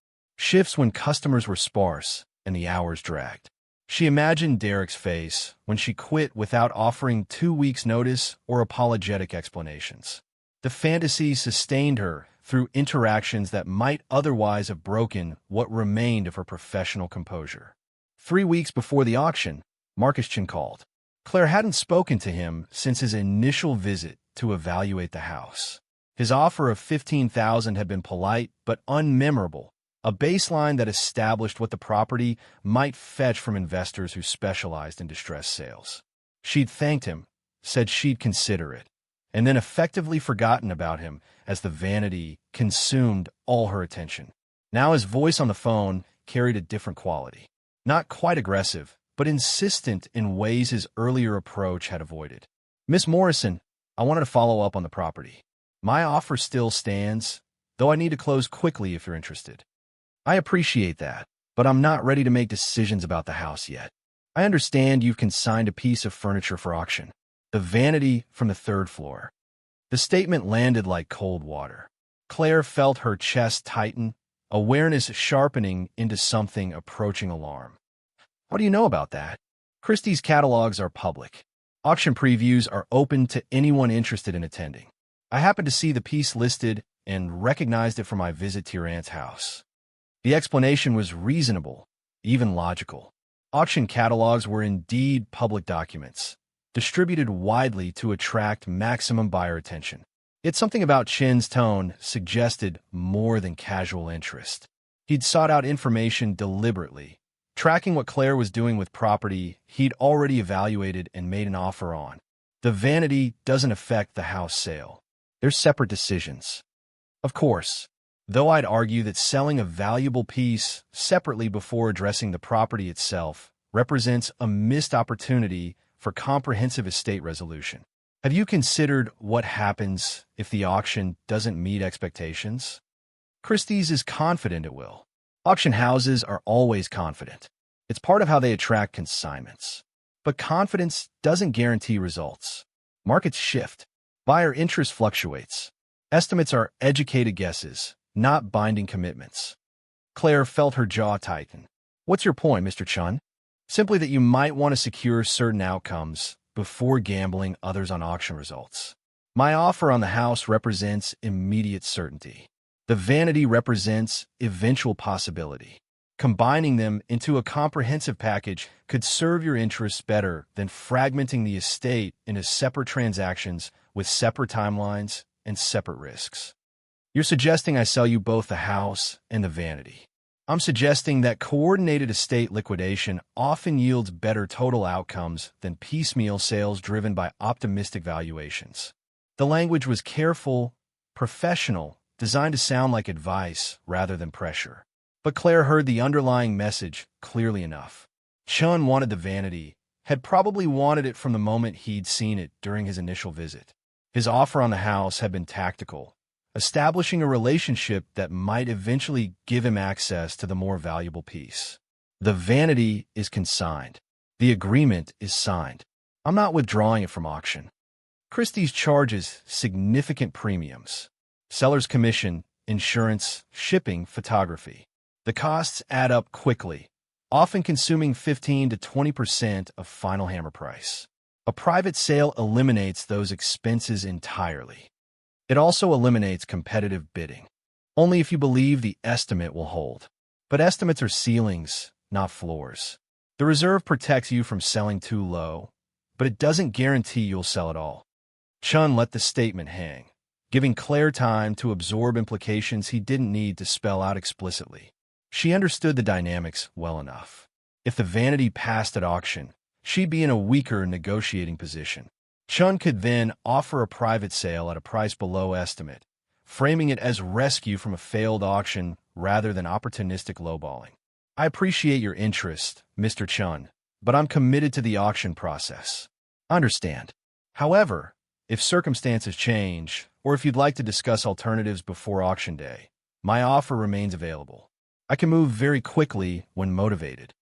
shifts when customers were sparse and the hours dragged. She imagined Derek's face when she quit without offering 2 weeks' notice or apologetic explanations. The fantasy sustained her through interactions that might otherwise have broken what remained of her professional composure. 3 weeks before the auction, Morrison called. Claire hadn't spoken to him since his initial visit to evaluate the house. His offer of $15,000 had been polite but unmemorable, a baseline that established what the property might fetch from investors who specialized in distressed sales. She'd thanked him, said she'd consider it, and then effectively forgotten about him as the Vanity consumed all her attention. Now his voice on the phone carried a different quality. Not quite aggressive, but insistent in ways his earlier approach had avoided. "Miss Morrison, I wanted to follow up on the property. My offer still stands, though I need to close quickly if you're interested. I appreciate that, but I'm not ready to make decisions about the house yet. I understand you've consigned a piece of furniture for auction. The Vanity from the 3rd floor." The statement landed like cold water. Claire felt her chest tighten, awareness sharpening into something approaching alarm. "What do you know about that?" "Christie's catalogs are public. Auction previews are open to anyone interested in attending. I happened to see the piece listed and recognized it from my visit to your aunt's house." The explanation was reasonable, even logical. Auction catalogs were indeed public documents, distributed widely to attract maximum buyer attention. Yet something about Chen's tone suggested more than casual interest. He'd sought out information deliberately, tracking what Claire was doing with property he'd already evaluated and made an offer on. The vanity doesn't affect the house sale. They're separate decisions. Of course, though I'd argue that selling a valuable piece separately before addressing the property itself represents a missed opportunity for comprehensive estate resolution. Have you considered what happens if the auction doesn't meet expectations? Christie's is confident it will. Auction houses are always confident. It's part of how they attract consignments. But confidence doesn't guarantee results. Markets shift. Buyer interest fluctuates. Estimates are educated guesses, not binding commitments. Claire felt her jaw tighten. What's your point, Mr. Chun? Simply that you might want to secure certain outcomes before gambling others on auction results. My offer on the house represents immediate certainty. The vanity represents eventual possibility. Combining them into a comprehensive package could serve your interests better than fragmenting the estate into separate transactions with separate timelines and separate risks. You're suggesting I sell you both the house and the vanity. I'm suggesting that coordinated estate liquidation often yields better total outcomes than piecemeal sales driven by optimistic valuations. The language was careful, professional, designed to sound like advice rather than pressure. But Claire heard the underlying message clearly enough. Chun wanted the vanity, had probably wanted it from the moment he'd seen it during his initial visit. His offer on the house had been tactical, establishing a relationship that might eventually give him access to the more valuable piece. The vanity is consigned. The agreement is signed. I'm not withdrawing it from auction. Christie's charges significant premiums. Seller's commission, insurance, shipping, photography. The costs add up quickly, often consuming 15 to 20% of final hammer price. A private sale eliminates those expenses entirely. It also eliminates competitive bidding. Only if you believe the estimate will hold. But estimates are ceilings, not floors. The reserve protects you from selling too low, but it doesn't guarantee you'll sell at all. Chun let the statement hang, giving Claire time to absorb implications he didn't need to spell out explicitly. She understood the dynamics well enough. If the vanity passed at auction, she'd be in a weaker negotiating position. Chun could then offer a private sale at a price below estimate, framing it as rescue from a failed auction rather than opportunistic lowballing. I appreciate your interest, Mr. Chun, but I'm committed to the auction process. Understand. However, if circumstances change, or if you'd like to discuss alternatives before auction day, my offer remains available. I can move very quickly when motivated.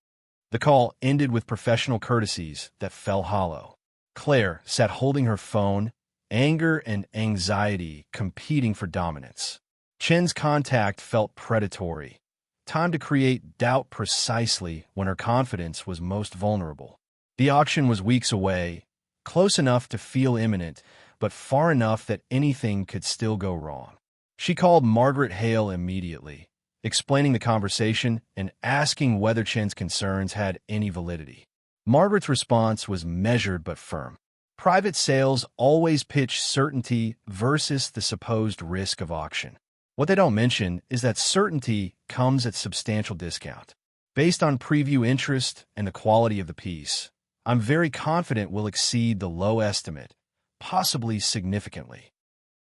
The call ended with professional courtesies that fell hollow. Claire sat holding her phone, anger and anxiety competing for dominance. Chen's contact felt predatory. Time to create doubt precisely when her confidence was most vulnerable. The auction was weeks away, close enough to feel imminent, but far enough that anything could still go wrong. She called Margaret Hale immediately, explaining the conversation and asking whether Chen's concerns had any validity. Margaret's response was measured but firm. Private sales always pitch certainty versus the supposed risk of auction. What they don't mention is that certainty comes at substantial discount. Based on preview interest and the quality of the piece, I'm very confident we'll exceed the low estimate, possibly significantly.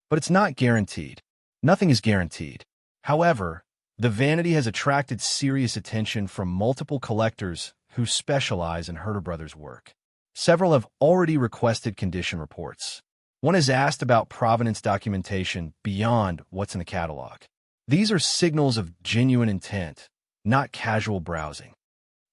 But it's not guaranteed. Nothing is guaranteed. However, the vanity has attracted serious attention from multiple collectors who specialize in Herter Brothers' work. Several have already requested condition reports. One has asked about provenance documentation beyond what's in the catalog. These are signals of genuine intent, not casual browsing.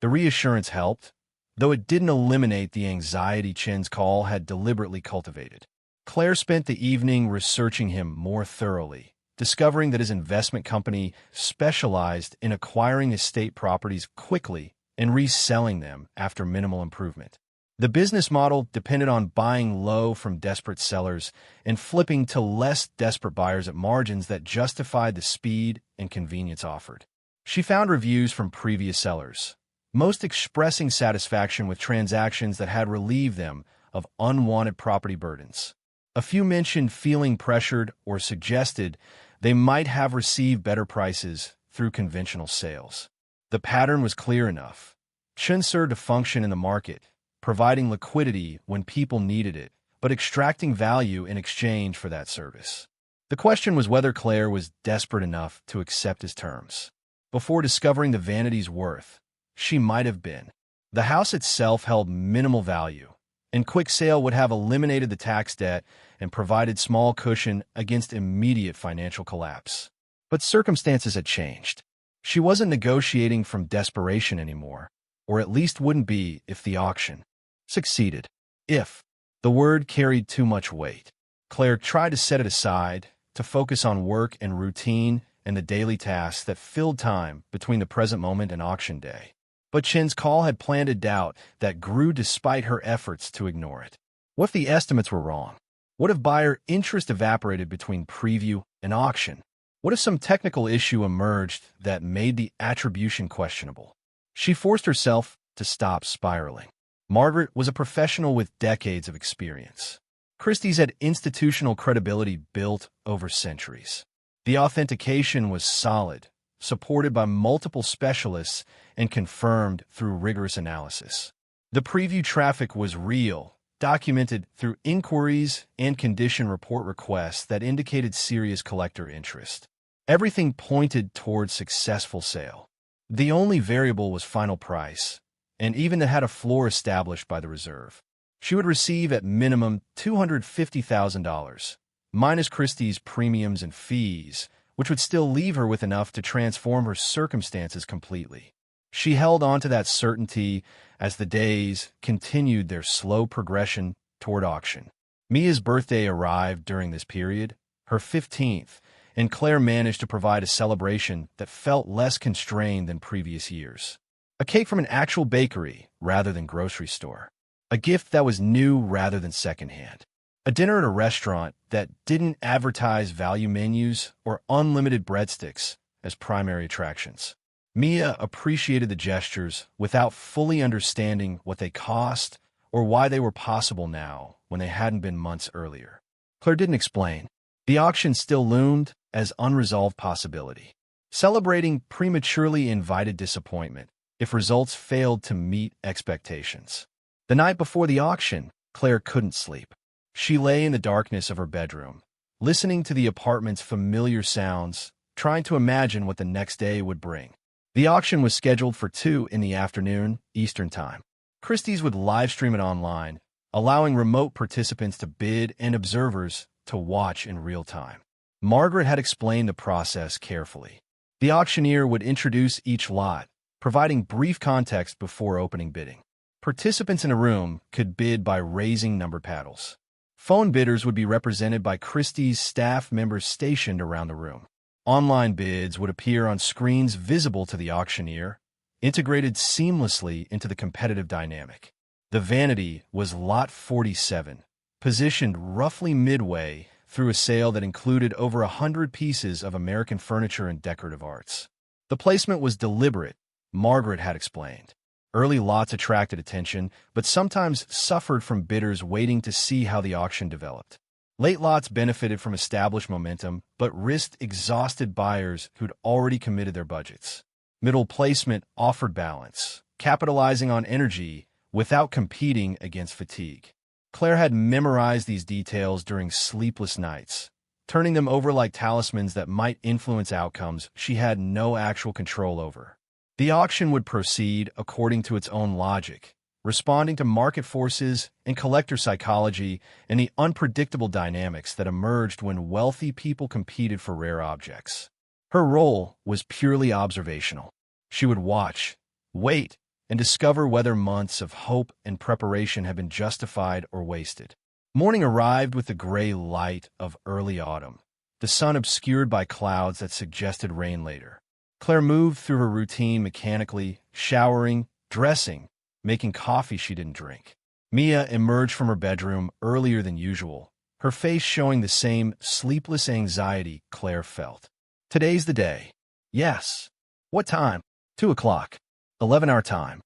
The reassurance helped, though it didn't eliminate the anxiety Chen's call had deliberately cultivated. Claire spent the evening researching him more thoroughly, discovering that his investment company specialized in acquiring estate properties quickly and reselling them after minimal improvement. The business model depended on buying low from desperate sellers and flipping to less desperate buyers at margins that justified the speed and convenience offered. She found reviews from previous sellers, most expressing satisfaction with transactions that had relieved them of unwanted property burdens. A few mentioned feeling pressured or suggested they might have received better prices through conventional sales. The pattern was clear enough. Chen served to function in the market, providing liquidity when people needed it, but extracting value in exchange for that service. The question was whether Claire was desperate enough to accept his terms. Before discovering the Vanity's worth, she might have been. The house itself held minimal value, and quick sale would have eliminated the tax debt and provided small cushion against immediate financial collapse. But circumstances had changed. She wasn't negotiating from desperation anymore, or at least wouldn't be if the auction succeeded. If the word carried too much weight, Claire tried to set it aside, to focus on work and routine and the daily tasks that filled time between the present moment and auction day. But Chen's call had planted doubt that grew despite her efforts to ignore it. What if the estimates were wrong? What if buyer interest evaporated between preview and auction? What if some technical issue emerged that made the attribution questionable? She forced herself to stop spiraling. Margaret was a professional with decades of experience. Christie's had institutional credibility built over centuries. The authentication was solid, supported by multiple specialists and confirmed through rigorous analysis. The preview traffic was real, documented through inquiries and condition report requests that indicated serious collector interest. Everything pointed toward successful sale. The only variable was final price, and even it had a floor established by the reserve. She would receive at minimum $250,000, minus Christie's premiums and fees, which would still leave her with enough to transform her circumstances completely. She held on to that certainty as the days continued their slow progression toward auction. Mia's birthday arrived during this period, her 15th, and Claire managed to provide a celebration that felt less constrained than previous years. A cake from an actual bakery rather than grocery store. A gift that was new rather than secondhand. A dinner at a restaurant that didn't advertise value menus or unlimited breadsticks as primary attractions. Mia appreciated the gestures without fully understanding what they cost or why they were possible now when they hadn't been months earlier. Claire didn't explain. The auction still loomed as unresolved possibility. Celebrating prematurely invited disappointment if results failed to meet expectations. The night before the auction, Claire couldn't sleep. She lay in the darkness of her bedroom, listening to the apartment's familiar sounds, trying to imagine what the next day would bring. The auction was scheduled for 2 p.m. Eastern Time. Christie's would live-stream it online, allowing remote participants to bid and observers to watch in real time. Margaret had explained the process carefully. The auctioneer would introduce each lot, providing brief context before opening bidding. Participants in a room could bid by raising numbered paddles. Phone bidders would be represented by Christie's staff members stationed around the room. Online bids would appear on screens visible to the auctioneer, integrated seamlessly into the competitive dynamic. The Vanity was Lot 47, positioned roughly midway through a sale that included over 100 pieces of American furniture and decorative arts. The placement was deliberate, Margaret had explained. Early lots attracted attention, but sometimes suffered from bidders waiting to see how the auction developed. Late lots benefited from established momentum, but risked exhausted buyers who'd already committed their budgets. Middle placement offered balance, capitalizing on energy without competing against fatigue. Claire had memorized these details during sleepless nights, turning them over like talismans that might influence outcomes she had no actual control over. The auction would proceed according to its own logic, responding to market forces and collector psychology and the unpredictable dynamics that emerged when wealthy people competed for rare objects. Her role was purely observational. She would watch, wait, and discover whether months of hope and preparation had been justified or wasted. Morning arrived with the gray light of early autumn, the sun obscured by clouds that suggested rain later. Claire moved through her routine mechanically, showering, dressing, making coffee she didn't drink. Mia emerged from her bedroom earlier than usual, her face showing the same sleepless anxiety Claire felt. Today's the day. Yes. What time? 2 o'clock. 11-hour time.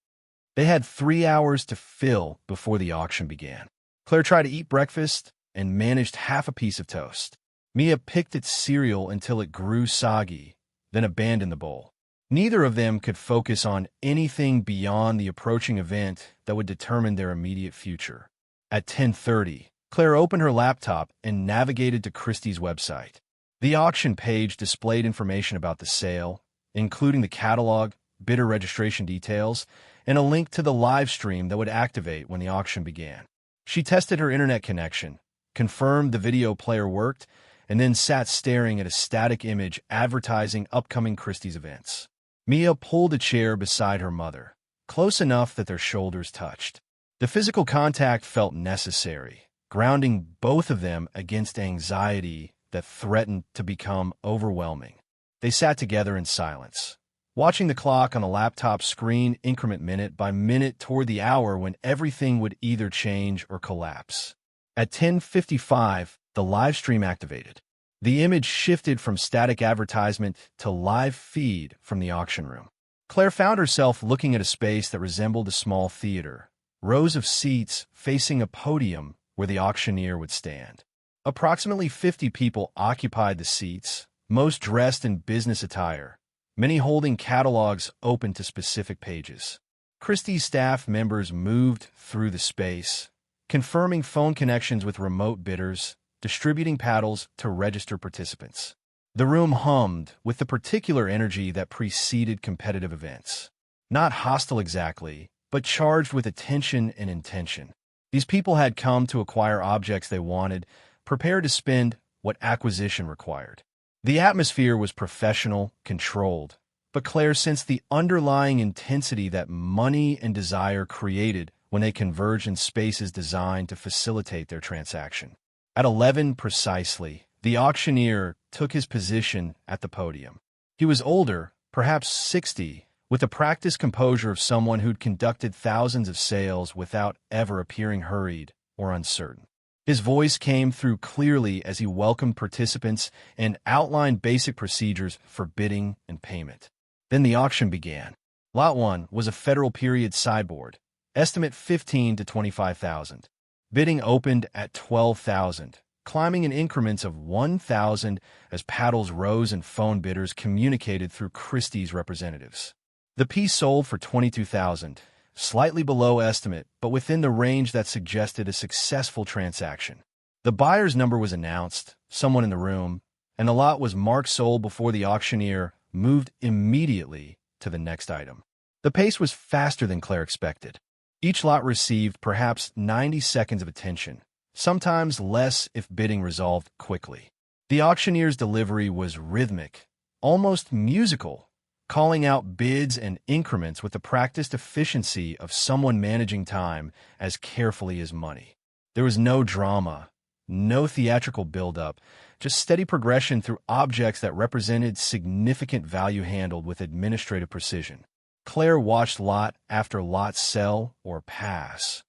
They had 3 hours to fill before the auction began. Claire tried to eat breakfast and managed half a piece of toast. Mia picked at cereal until it grew soggy, then abandoned the bowl. Neither of them could focus on anything beyond the approaching event that would determine their immediate future. At 10:30, Claire opened her laptop and navigated to Christie's website. The auction page displayed information about the sale, including the catalog, bidder registration details, and a link to the live stream that would activate when the auction began. She tested her internet connection, confirmed the video player worked, and then sat staring at a static image advertising upcoming Christie's events. Mia pulled a chair beside her mother, close enough that their shoulders touched. The physical contact felt necessary, grounding both of them against anxiety that threatened to become overwhelming. They sat together in silence, watching the clock on the laptop screen increment minute by minute toward the hour when everything would either change or collapse. At 10:55, the live stream activated. The image shifted from static advertisement to live feed from the auction room. Claire found herself looking at a space that resembled a small theater, rows of seats facing a podium where the auctioneer would stand. Approximately 50 people occupied the seats, most dressed in business attire, many holding catalogs open to specific pages. Christie's staff members moved through the space, confirming phone connections with remote bidders, distributing paddles to register participants. The room hummed with the particular energy that preceded competitive events. Not hostile exactly, but charged with attention and intention. These people had come to acquire objects they wanted, prepared to spend what acquisition required. The atmosphere was professional, controlled, but Claire sensed the underlying intensity that money and desire created when they converged in spaces designed to facilitate their transaction. At 11 precisely, the auctioneer took his position at the podium. He was older, perhaps 60, with the practiced composure of someone who'd conducted thousands of sales without ever appearing hurried or uncertain. His voice came through clearly as he welcomed participants and outlined basic procedures for bidding and payment. Then the auction began. Lot 1 was a federal period sideboard, estimate 15 to 25,000. Bidding opened at 12,000, climbing in increments of 1,000 as paddles rose and phone bidders communicated through Christie's representatives. The piece sold for 22,000, slightly below estimate, but within the range that suggested a successful transaction. The buyer's number was announced, someone in the room, and the lot was marked sold before the auctioneer moved immediately to the next item. The pace was faster than Claire expected. Each lot received perhaps 90 seconds of attention, sometimes less if bidding resolved quickly. The auctioneer's delivery was rhythmic, almost musical, calling out bids and increments with the practiced efficiency of someone managing time as carefully as money. There was no drama, no theatrical buildup, just steady progression through objects that represented significant value handled with administrative precision. Claire watched lot after lot sell or pass,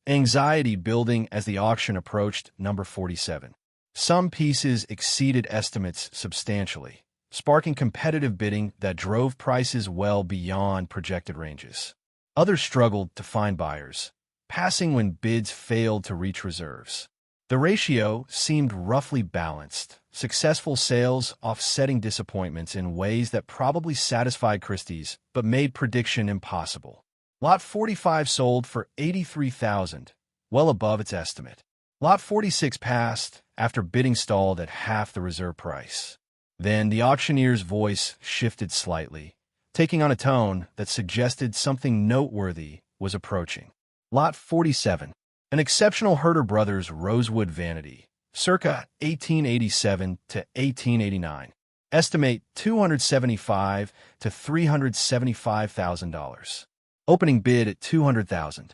anxiety building as the auction approached number 47. Some pieces exceeded estimates substantially, sparking competitive bidding that drove prices well beyond projected ranges. Others struggled to find buyers, passing when bids failed to reach reserves. The ratio seemed roughly balanced, successful sales offsetting disappointments in ways that probably satisfied Christie's but made prediction impossible. Lot 45 sold for 83,000, well above its estimate. Lot 46 passed after bidding stalled at half the reserve price. Then the auctioneer's voice shifted slightly, taking on a tone that suggested something noteworthy was approaching. Lot 47. An exceptional Herder Brothers Rosewood Vanity, circa 1887 to 1889. Estimate $275,000 to $375,000. Opening bid at $200,000.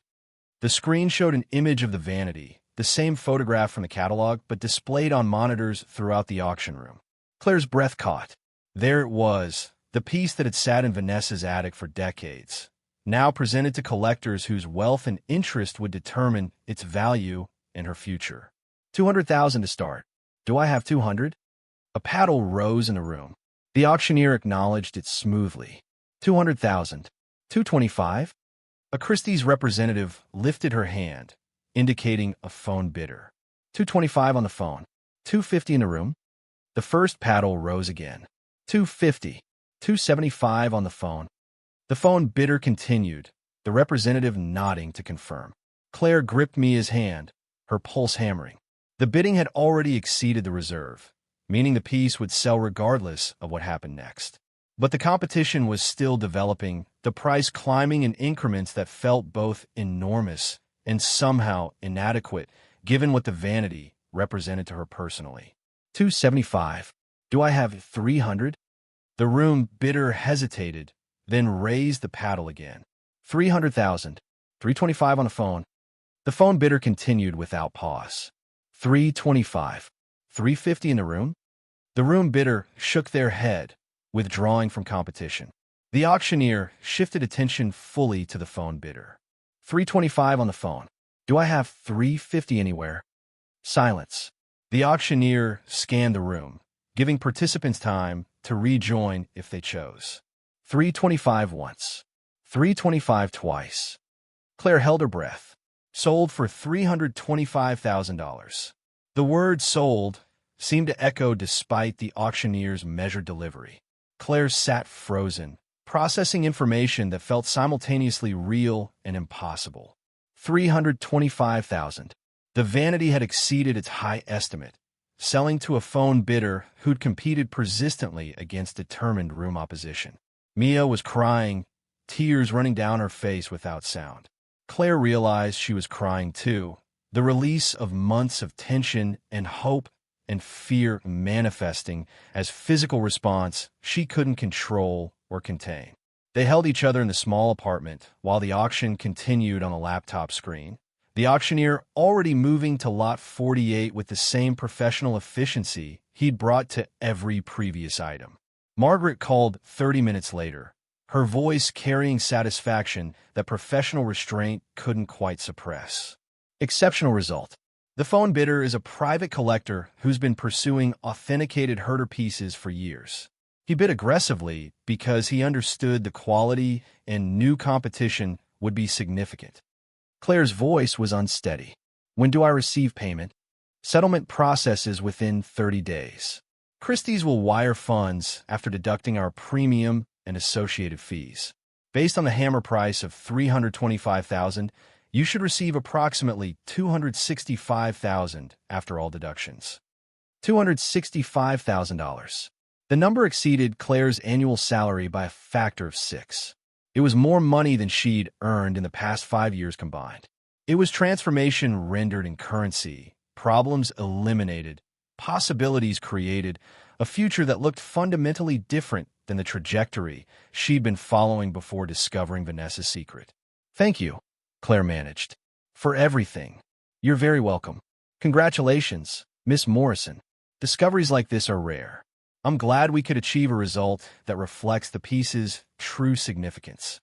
The screen showed an image of the vanity, the same photograph from the catalog, but displayed on monitors throughout the auction room. Claire's breath caught. There it was, the piece that had sat in Vanessa's attic for decades, now presented to collectors whose wealth and interest would determine its value and her future. $200,000 to start. Do I have 200? A paddle rose in the room. The auctioneer acknowledged it smoothly. $200,000. $225? A Christie's representative lifted her hand, indicating a phone bidder. $225 on the phone. $250 in the room? The first paddle rose again. $250. $275 on the phone. The phone bidder continued, the representative nodding to confirm. Claire gripped Mia's hand, her pulse hammering. The bidding had already exceeded the reserve, meaning the piece would sell regardless of what happened next. But the competition was still developing, the price climbing in increments that felt both enormous and somehow inadequate, given what the Vanity represented to her personally. $275. Do I have 300? The room bidder hesitated, then raised the paddle again. 300,000. $325 on the phone. The phone bidder continued without pause. $325. $350 in the room? The room bidder shook their head, withdrawing from competition. The auctioneer shifted attention fully to the phone bidder. $325 on the phone. Do I have $350 anywhere? Silence. The auctioneer scanned the room, giving participants time to rejoin if they chose. $325 once. $325 twice. Claire held her breath. Sold for $325,000. The word sold seemed to echo despite the auctioneer's measured delivery. Claire sat frozen, processing information that felt simultaneously real and impossible. $325,000. The Vanity had exceeded its high estimate, selling to a phone bidder who'd competed persistently against determined room opposition. Mia was crying, tears running down her face without sound. Claire realized she was crying too, the release of months of tension and hope and fear manifesting as physical response she couldn't control or contain. They held each other in the small apartment while the auction continued on the laptop screen, the auctioneer already moving to lot 48 with the same professional efficiency he'd brought to every previous item. Margaret called 30 minutes later, her voice carrying satisfaction that professional restraint couldn't quite suppress. Exceptional result. The phone bidder is a private collector who's been pursuing authenticated herder pieces for years. He bid aggressively because he understood the quality and new competition would be significant. Claire's voice was unsteady. When do I receive payment? Settlement processes within 30 days. Christie's will wire funds after deducting our premium and associated fees. Based on the hammer price of $325,000, you should receive approximately $265,000 after all deductions. $265,000. The number exceeded Claire's annual salary by a factor of 6. It was more money than she'd earned in the past 5 years combined. It was transformation rendered in currency, problems eliminated, possibilities created, a future that looked fundamentally different than the trajectory she'd been following before discovering Vanessa's secret. Thank you, Claire managed, for everything. You're very welcome. Congratulations, Miss Morrison. Discoveries like this are rare. I'm glad we could achieve a result that reflects the piece's true significance.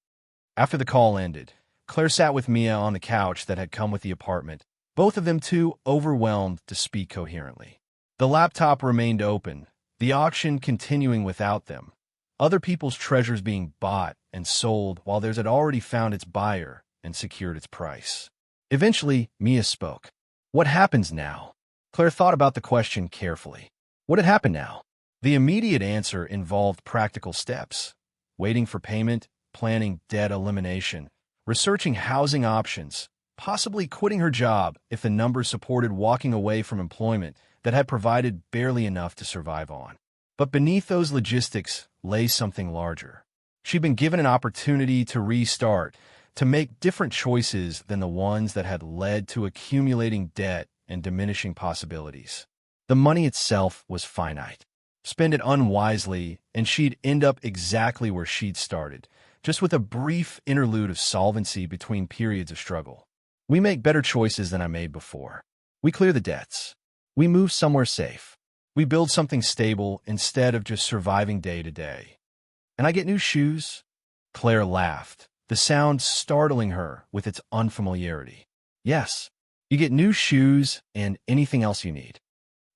After the call ended, Claire sat with Mia on the couch that had come with the apartment, both of them too overwhelmed to speak coherently. The laptop remained open, the auction continuing without them, other people's treasures being bought and sold while theirs had already found its buyer and secured its price. Eventually, Mia spoke. What happens now? Claire thought about the question carefully. What had happened now? The immediate answer involved practical steps, waiting for payment, planning debt elimination, researching housing options, possibly quitting her job if the numbers supported walking away from employment that had provided barely enough to survive on. But beneath those logistics lay something larger. She'd been given an opportunity to restart, to make different choices than the ones that had led to accumulating debt and diminishing possibilities. The money itself was finite. Spend it unwisely, and she'd end up exactly where she'd started, just with a brief interlude of solvency between periods of struggle. We make better choices than I made before. We clear the debts. We move somewhere safe. We build something stable instead of just surviving day to day. And I get new shoes? Claire laughed, the sound startling her with its unfamiliarity. Yes, you get new shoes and anything else you need.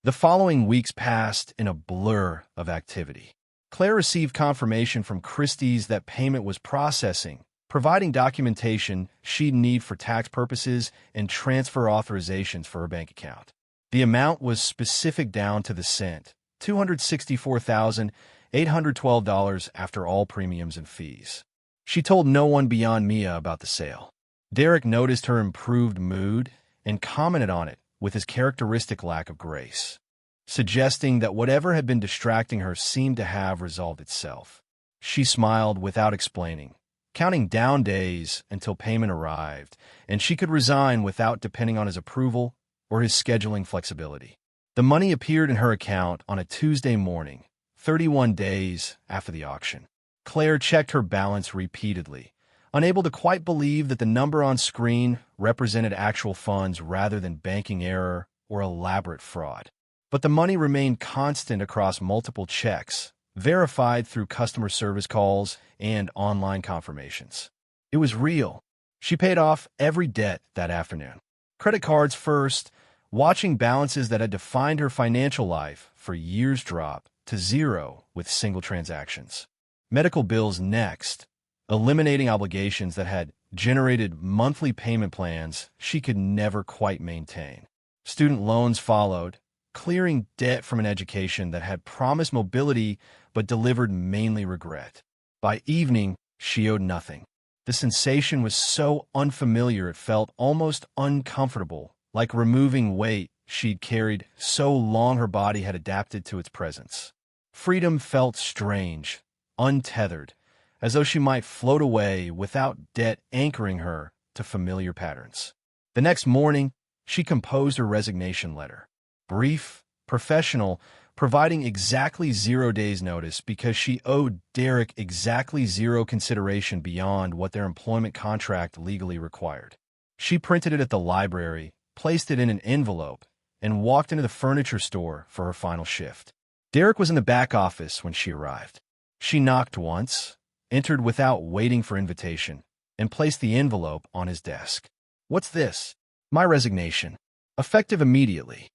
The following weeks passed in a blur of activity. Claire received confirmation from Christie's that payment was processing, providing documentation she'd need for tax purposes and transfer authorizations for her bank account. The amount was specific down to the cent, $264,812 after all premiums and fees. She told no one beyond Mia about the sale. Derek noticed her improved mood and commented on it with his characteristic lack of grace, suggesting that whatever had been distracting her seemed to have resolved itself. She smiled without explaining, counting down days until payment arrived, and she could resign without depending on his approval or his scheduling flexibility. The money appeared in her account on a Tuesday morning, 31 days after the auction. Claire checked her balance repeatedly, unable to quite believe that the number on screen represented actual funds rather than banking error or elaborate fraud. But the money remained constant across multiple checks, verified through customer service calls and online confirmations. It was real. She paid off every debt that afternoon. Credit cards first, watching balances that had defined her financial life for years drop to zero with single transactions. Medical bills next, eliminating obligations that had generated monthly payment plans she could never quite maintain. Student loans followed, clearing debt from an education that had promised mobility but delivered mainly regret. By evening, she owed nothing. The sensation was so unfamiliar it felt almost uncomfortable, like removing weight she'd carried so long her body had adapted to its presence. Freedom felt strange, untethered, as though she might float away without debt anchoring her to familiar patterns. The next morning, she composed her resignation letter. Brief, professional, providing exactly 0 days' notice because she owed Derek exactly zero consideration beyond what their employment contract legally required. She printed it at the library, placed it in an envelope, and walked into the furniture store for her final shift. Derek was in the back office when she arrived. She knocked once, entered without waiting for invitation, and placed the envelope on his desk. "What's this?" "My resignation. Effective immediately."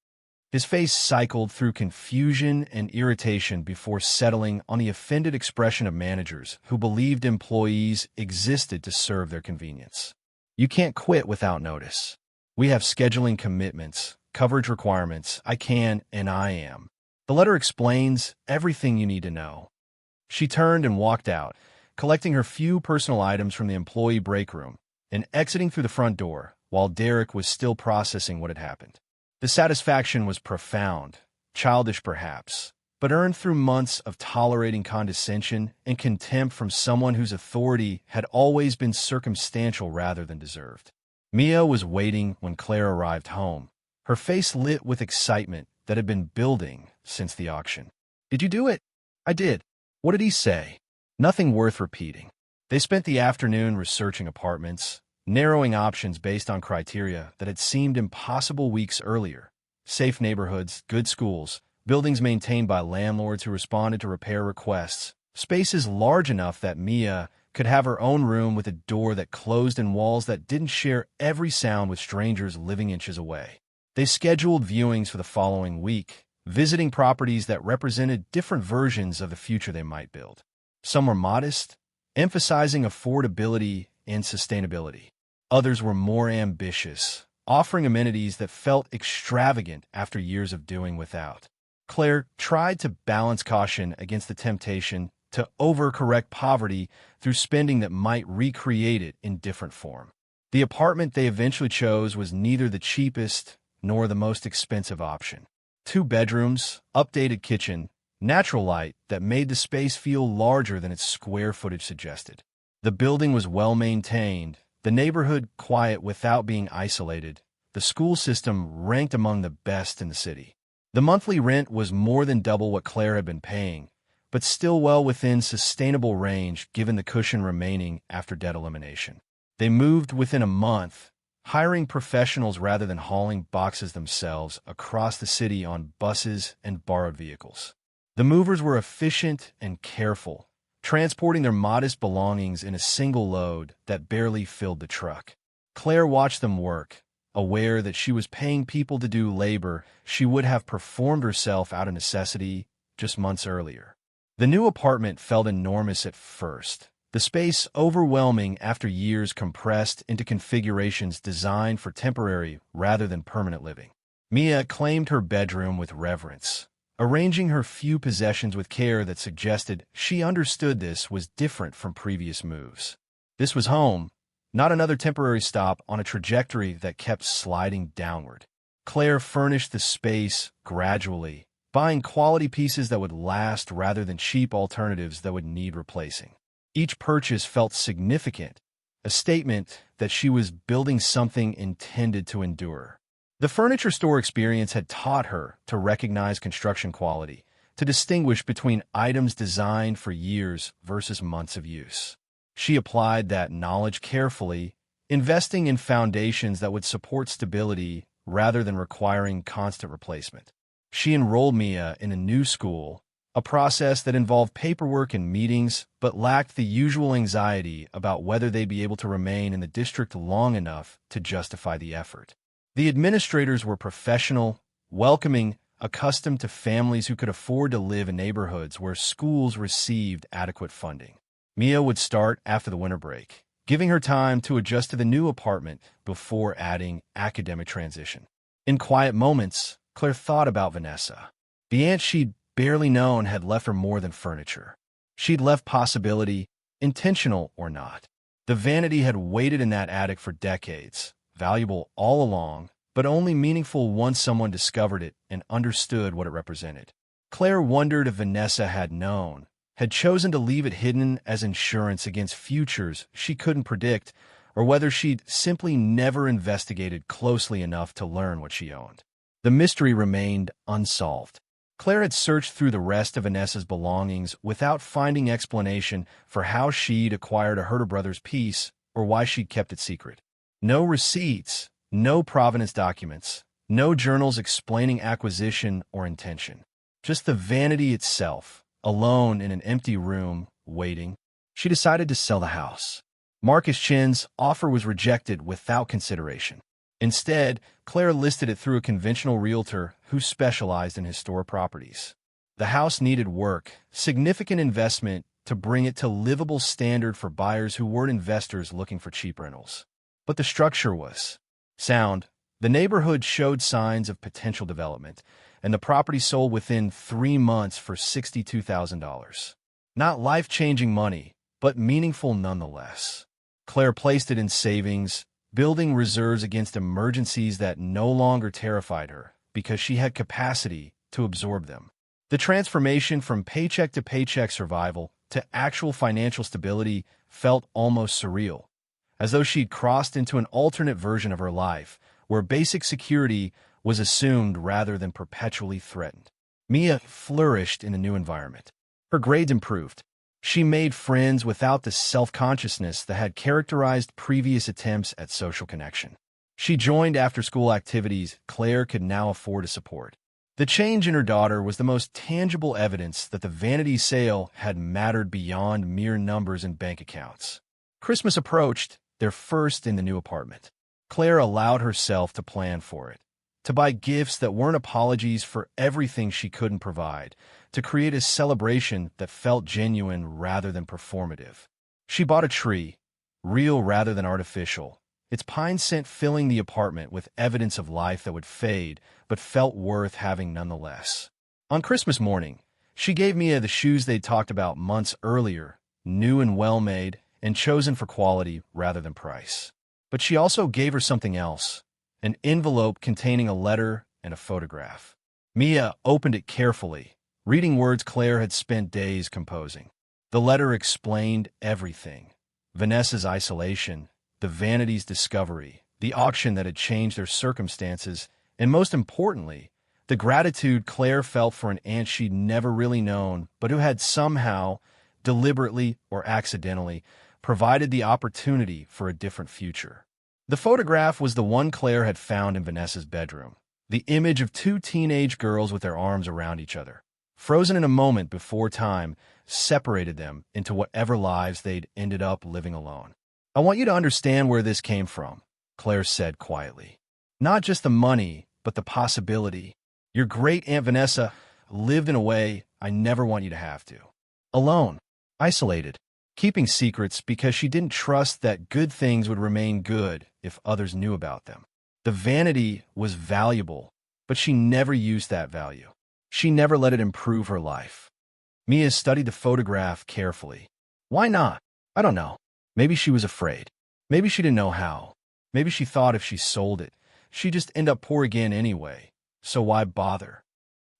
His face cycled through confusion and irritation before settling on the offended expression of managers who believed employees existed to serve their convenience. "You can't quit without notice. We have scheduling commitments, coverage requirements. I can and I am." The letter explains everything you need to know. She turned and walked out, collecting her few personal items from the employee break room and exiting through the front door while Derek was still processing what had happened. The satisfaction was profound, childish perhaps, but earned through months of tolerating condescension and contempt from someone whose authority had always been circumstantial rather than deserved. Mia was waiting when Claire arrived home, her face lit with excitement that had been building since the auction. "Did you do it?" "I did." "What did he say?" Nothing worth repeating. They spent the afternoon researching apartments, narrowing options based on criteria that had seemed impossible weeks earlier. Safe neighborhoods, good schools, buildings maintained by landlords who responded to repair requests, spaces large enough that Mia could have her own room with a door that closed and walls that didn't share every sound with strangers living inches away. They scheduled viewings for the following week, visiting properties that represented different versions of the future they might build. Some were modest, emphasizing affordability and sustainability. Others were more ambitious, offering amenities that felt extravagant after years of doing without. Claire tried to balance caution against the temptation to overcorrect poverty through spending that might recreate it in different form. The apartment they eventually chose was neither the cheapest nor the most expensive option. 2 bedrooms, updated kitchen, natural light that made the space feel larger than its square footage suggested. The building was well maintained, the neighborhood quiet without being isolated, the school system ranked among the best in the city. The monthly rent was more than double what Claire had been paying, but still well within sustainable range given the cushion remaining after debt elimination. They moved within a month, hiring professionals rather than hauling boxes themselves across the city on buses and borrowed vehicles. The movers were efficient and careful, transporting their modest belongings in a single load that barely filled the truck. Claire watched them work, aware that she was paying people to do labor she would have performed herself out of necessity just months earlier. The new apartment felt enormous at first, the space overwhelming after years compressed into configurations designed for temporary rather than permanent living. Mia claimed her bedroom with reverence, arranging her few possessions with care that suggested she understood this was different from previous moves. This was home, not another temporary stop on a trajectory that kept sliding downward. Claire furnished the space gradually, buying quality pieces that would last rather than cheap alternatives that would need replacing. Each purchase felt significant, a statement that she was building something intended to endure. The furniture store experience had taught her to recognize construction quality, to distinguish between items designed for years versus months of use. She applied that knowledge carefully, investing in foundations that would support stability rather than requiring constant replacement. She enrolled Mia in a new school, a process that involved paperwork and meetings but lacked the usual anxiety about whether they'd be able to remain in the district long enough to justify the effort. The administrators were professional, welcoming, accustomed to families who could afford to live in neighborhoods where schools received adequate funding. Mia would start after the winter break, giving her time to adjust to the new apartment before adding academic transition. In quiet moments, Claire thought about Vanessa. The aunt she'd barely known had left her more than furniture. She'd left possibility, intentional or not. The Vanity had waited in that attic for decades, valuable all along, but only meaningful once someone discovered it and understood what it represented. Claire wondered if Vanessa had known, had chosen to leave it hidden as insurance against futures she couldn't predict, or whether she'd simply never investigated closely enough to learn what she owned. The mystery remained unsolved. Claire had searched through the rest of Vanessa's belongings without finding explanation for how she'd acquired a Herder Brothers piece or why she'd kept it secret. No receipts, no provenance documents, no journals explaining acquisition or intention. Just the Vanity itself, alone in an empty room, waiting. She decided to sell the house. Marcus Chin's offer was rejected without consideration. Instead, Claire listed it through a conventional realtor who specialized in historic properties. The house needed work, significant investment to bring it to livable standard for buyers who weren't investors looking for cheap rentals. But the structure was sound. The neighborhood showed signs of potential development, and the property sold within 3 months for $62,000. Not life-changing money, but meaningful nonetheless. Claire placed it in savings, building reserves against emergencies that no longer terrified her because she had capacity to absorb them. The transformation from paycheck-to-paycheck survival to actual financial stability felt almost surreal, as though she'd crossed into an alternate version of her life, where basic security was assumed rather than perpetually threatened. Mia flourished in a new environment. Her grades improved. She made friends without the self-consciousness that had characterized previous attempts at social connection. She joined after-school activities Claire could now afford to support. The change in her daughter was the most tangible evidence that the Vanity sale had mattered beyond mere numbers in bank accounts. Christmas approached, their first in the new apartment. Claire allowed herself to plan for it, to buy gifts that weren't apologies for everything she couldn't provide, to create a celebration that felt genuine rather than performative. She bought a tree, real rather than artificial, its pine scent filling the apartment with evidence of life that would fade, but felt worth having nonetheless. On Christmas morning, she gave Mia the shoes they'd talked about months earlier, new and well-made, and chosen for quality rather than price. But she also gave her something else, an envelope containing a letter and a photograph. Mia opened it carefully, reading words Claire had spent days composing. The letter explained everything: Vanessa's isolation, the Vanity's discovery, the auction that had changed their circumstances, and most importantly, the gratitude Claire felt for an aunt she'd never really known, but who had somehow, deliberately or accidentally, provided the opportunity for a different future. The photograph was the one Claire had found in Vanessa's bedroom, the image of 2 teenage girls with their arms around each other, frozen in a moment before time separated them into whatever lives they'd ended up living alone. "I want you to understand where this came from," Claire said quietly. "Not just the money, but the possibility. Your great Aunt Vanessa lived in a way I never want you to have to. Alone, isolated, keeping secrets because she didn't trust that good things would remain good if others knew about them. The vanity was valuable, but she never used that value. She never let it improve her life. Mia studied the photograph carefully. Why not? I don't know. Maybe she was afraid. Maybe she didn't know how. Maybe she thought if she sold it, she'd just end up poor again anyway. So why bother?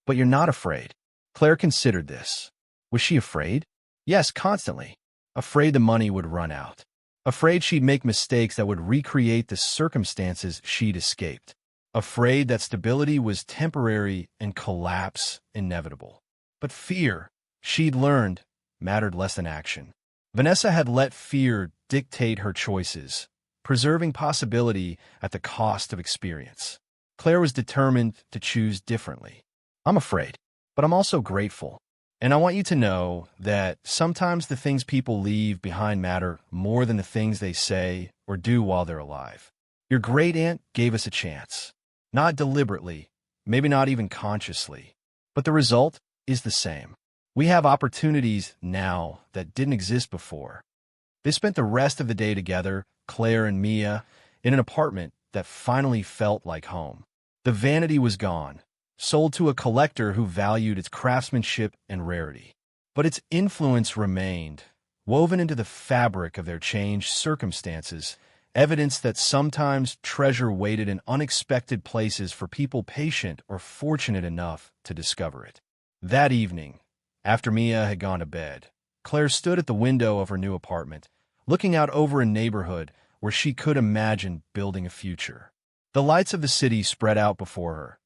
But you're not afraid. Claire considered this. Was she afraid? Yes, constantly. Afraid the money would run out. Afraid she'd make mistakes that would recreate the circumstances she'd escaped. Afraid that stability was temporary and collapse inevitable. But fear, she'd learned, mattered less than action. Vanessa had let fear dictate her choices, preserving possibility at the cost of experience. Claire was determined to choose differently. I'm afraid, but I'm also grateful. And I want you to know that sometimes the things people leave behind matter more than the things they say or do while they're alive. Your great-aunt gave us a chance. Not deliberately, maybe not even consciously, but the result is the same. We have opportunities now that didn't exist before. They spent the rest of the day together, Claire and Mia, in an apartment that finally felt like home. The vanity was gone, sold to a collector who valued its craftsmanship and rarity. But its influence remained, woven into the fabric of their changed circumstances, evidence that sometimes treasure waited in unexpected places for people patient or fortunate enough to discover it. That evening, after Mia had gone to bed, Claire stood at the window of her new apartment, looking out over a neighborhood where she could imagine building a future. The lights of the city spread out before her,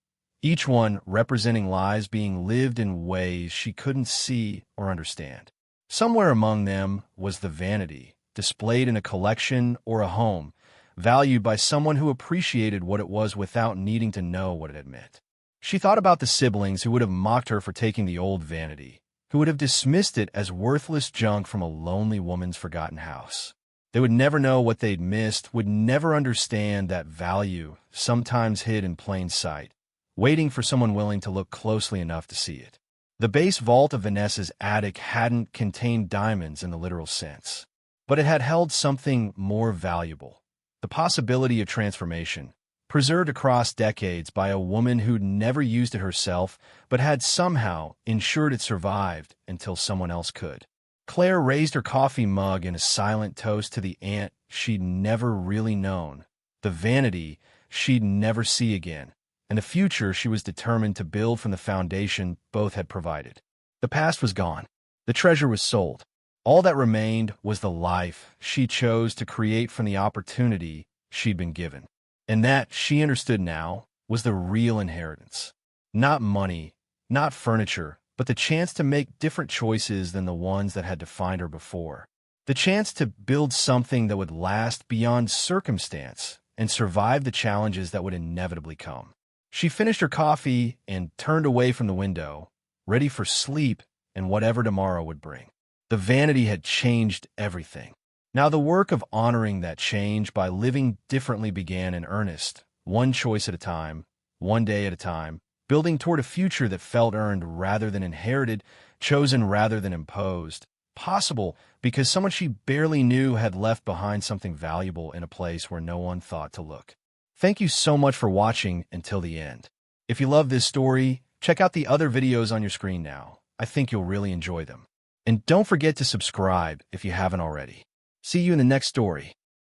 each one representing lives being lived in ways she couldn't see or understand. Somewhere among them was the vanity, displayed in a collection or a home, valued by someone who appreciated what it was without needing to know what it had meant. She thought about the siblings who would have mocked her for taking the old vanity, who would have dismissed it as worthless junk from a lonely woman's forgotten house. They would never know what they'd missed, would never understand that value, sometimes hid in plain sight, waiting for someone willing to look closely enough to see it. The base vault of Vanessa's attic hadn't contained diamonds in the literal sense, but it had held something more valuable, the possibility of transformation, preserved across decades by a woman who'd never used it herself but had somehow ensured it survived until someone else could. Claire raised her coffee mug in a silent toast to the aunt she'd never really known, the vanity she'd never see again, and the future she was determined to build from the foundation both had provided. The past was gone. The treasure was sold. All that remained was the life she chose to create from the opportunity she'd been given. And that, she understood now, was the real inheritance. Not money, not furniture, but the chance to make different choices than the ones that had defined her before. The chance to build something that would last beyond circumstance and survive the challenges that would inevitably come. She finished her coffee and turned away from the window, ready for sleep and whatever tomorrow would bring. The vanity had changed everything. Now the work of honoring that change by living differently began in earnest, one choice at a time, one day at a time, building toward a future that felt earned rather than inherited, chosen rather than imposed, possible because someone she barely knew had left behind something valuable in a place where no one thought to look. Thank you so much for watching until the end. If you love this story, check out the other videos on your screen now. I think you'll really enjoy them. And don't forget to subscribe if you haven't already. See you in the next story.